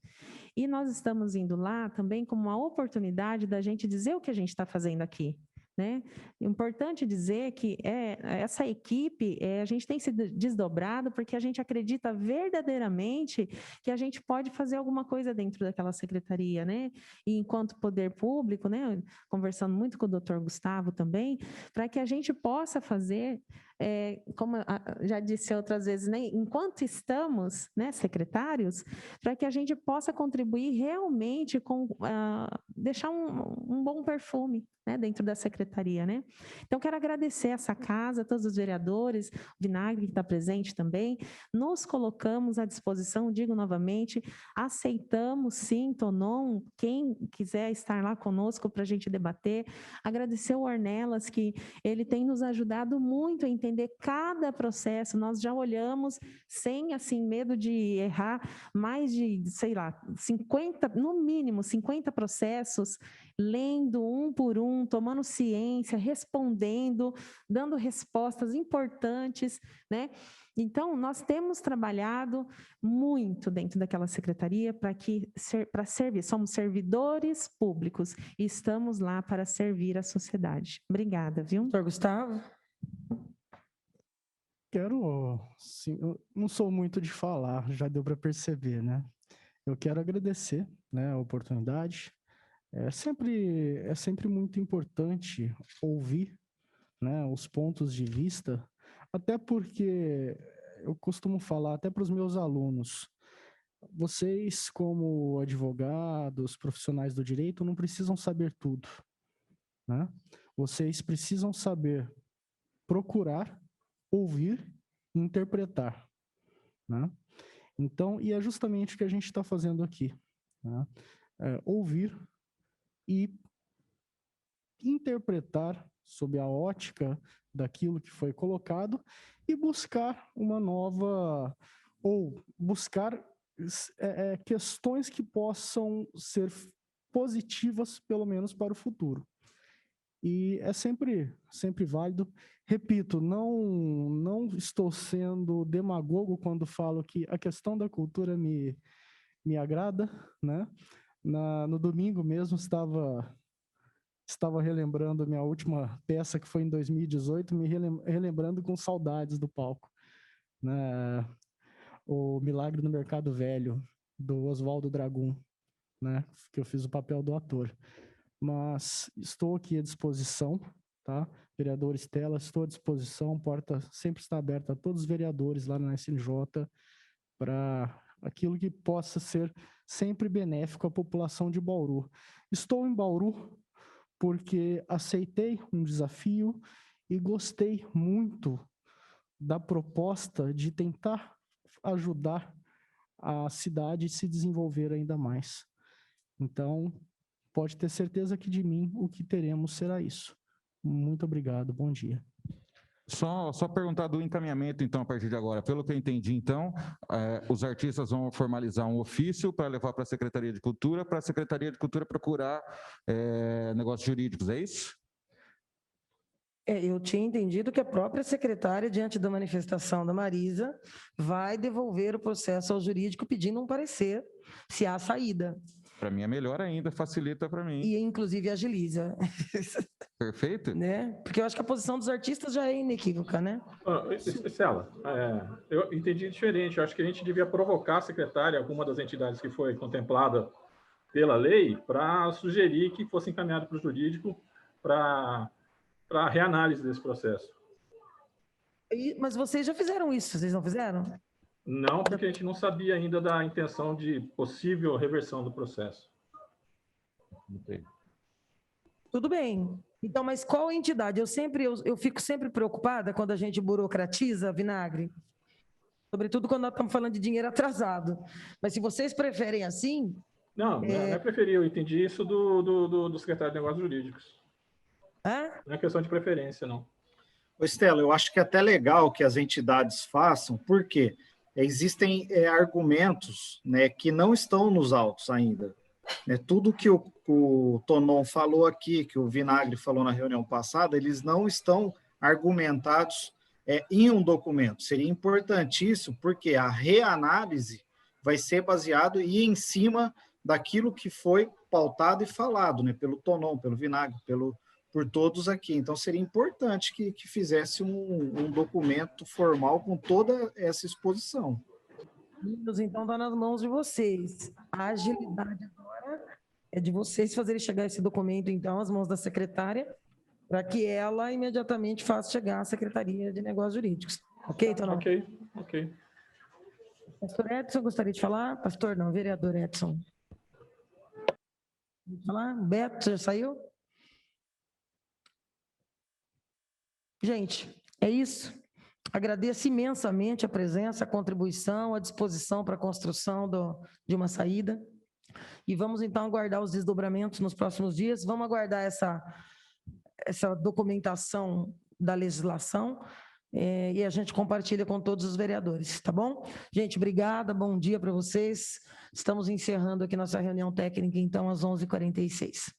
E nós estamos indo lá também como uma oportunidade da gente dizer o que a gente está fazendo aqui, né? Importante dizer que essa equipe, a gente tem se desdobrado porque a gente acredita verdadeiramente que a gente pode fazer alguma coisa dentro daquela secretaria, né? E enquanto poder público, né? Conversando muito com o doutor Gustavo também, para que a gente possa fazer, como já disse outras vezes, né? Enquanto estamos, né, secretários, para que a gente possa contribuir realmente com deixar um bom perfume, né, dentro da secretaria, né? Então, quero agradecer essa casa, todos os vereadores, o Vinagre que está presente também, nos colocamos à disposição, digo novamente, aceitamos sim, Tonon, quem quiser estar lá conosco para a gente debater, agradecer o Ornelas, que ele tem nos ajudado muito a entender cada processo, nós já olhamos sem, assim, medo de errar, mais de, sei lá, 50, no mínimo, 50 processos, lendo um por um, tomando ciência, respondendo, dando respostas importantes, né? Então, nós temos trabalhado muito dentro daquela secretaria para servir, somos servidores públicos e estamos lá para servir a sociedade. Obrigada, viu? Doutor Gustavo? Sim, eu não sou muito de falar, já deu para perceber, né? Eu quero agradecer, né, a oportunidade. É sempre muito importante ouvir, né, os pontos de vista, até porque eu costumo falar até para os meus alunos, vocês como advogados, profissionais do direito, não precisam saber tudo, né? Vocês precisam saber procurar, ouvir e interpretar, né? Então, e é justamente o que a gente está fazendo aqui, né? Ouvir e interpretar sob a ótica daquilo que foi colocado e buscar uma nova, ou buscar questões que possam ser positivas, pelo menos para o futuro. E é sempre válido. Repito, não estou sendo demagogo quando falo que a questão da cultura me agrada, né? No domingo mesmo estava relembrando minha última peça, que foi em 2018, me relembrando com saudades do palco, né? O Milagre no Mercado Velho, do Oswaldo Dragum, né? Que eu fiz o papel do ator. Mas estou aqui à disposição, tá? Vereador Estela, estou à disposição, porta sempre está aberta a todos os vereadores lá na SNJ para aquilo que possa ser sempre benéfico à população de Bauru. Estou em Bauru porque aceitei um desafio e gostei muito da proposta de tentar ajudar a cidade a se desenvolver ainda mais. Então, pode ter certeza que de mim o que teremos será isso. Muito obrigado, bom dia. Só perguntar do encaminhamento, então, a partir de agora. Pelo que eu entendi, então, os artistas vão formalizar um ofício para levar para a Secretaria de Cultura, para a Secretaria de Cultura procurar negócios jurídicos, é isso? Eu tinha entendido que a própria secretária, diante da manifestação da Marisa, vai devolver o processo ao jurídico pedindo um parecer, se há saída. Para mim é melhor ainda, facilita para mim. E, inclusive, agiliza. Perfeito. Né? Porque eu acho que a posição dos artistas já é inequívoca, né? Estela, eu entendi diferente. Eu acho que a gente devia provocar a secretária, alguma das entidades que foi contemplada pela lei, para sugerir que fosse encaminhado para o jurídico para reanálise desse processo. Mas vocês já fizeram isso, vocês não fizeram? Não, porque a gente não sabia ainda da intenção de possível reversão do processo. Tudo bem. Então, mas qual entidade? Eu fico sempre preocupada quando a gente burocratiza, Vinagre. Sobretudo quando nós estamos falando de dinheiro atrasado. Mas se vocês preferem assim... Não é preferir, eu entendi isso do secretário de Negócios Jurídicos. Não é questão de preferência, não. Estela, eu acho que é até legal que as entidades façam, porque existem argumentos, né, que não estão nos autos ainda. Tudo que o Tonon falou aqui, que o Vinagre falou na reunião passada, eles não estão argumentados em um documento. Seria importantíssimo, porque a reanálise vai ser baseado e em cima daquilo que foi pautado e falado, né, pelo Tonon, pelo Vinagre, por todos aqui. Então, seria importante que fizesse um documento formal com toda essa exposição. Então, está nas mãos de vocês. A agilidade agora é de vocês fazerem chegar esse documento, então, às mãos da secretária, para que ela imediatamente faça chegar à Secretaria de Negócios Jurídicos. Ok, então? Ok. Pastor Edson, gostaria de falar? Pastor, não, vereador Edson. Vou falar? Beto, já saiu? Gente, é isso. Agradeço imensamente a presença, a contribuição, a disposição para a construção de uma saída. E vamos, então, aguardar os desdobramentos nos próximos dias. Vamos aguardar essa documentação da legislação e a gente compartilha com todos os vereadores, tá bom? Gente, obrigada, bom dia para vocês. Estamos encerrando aqui nossa reunião técnica, então, às 11h46.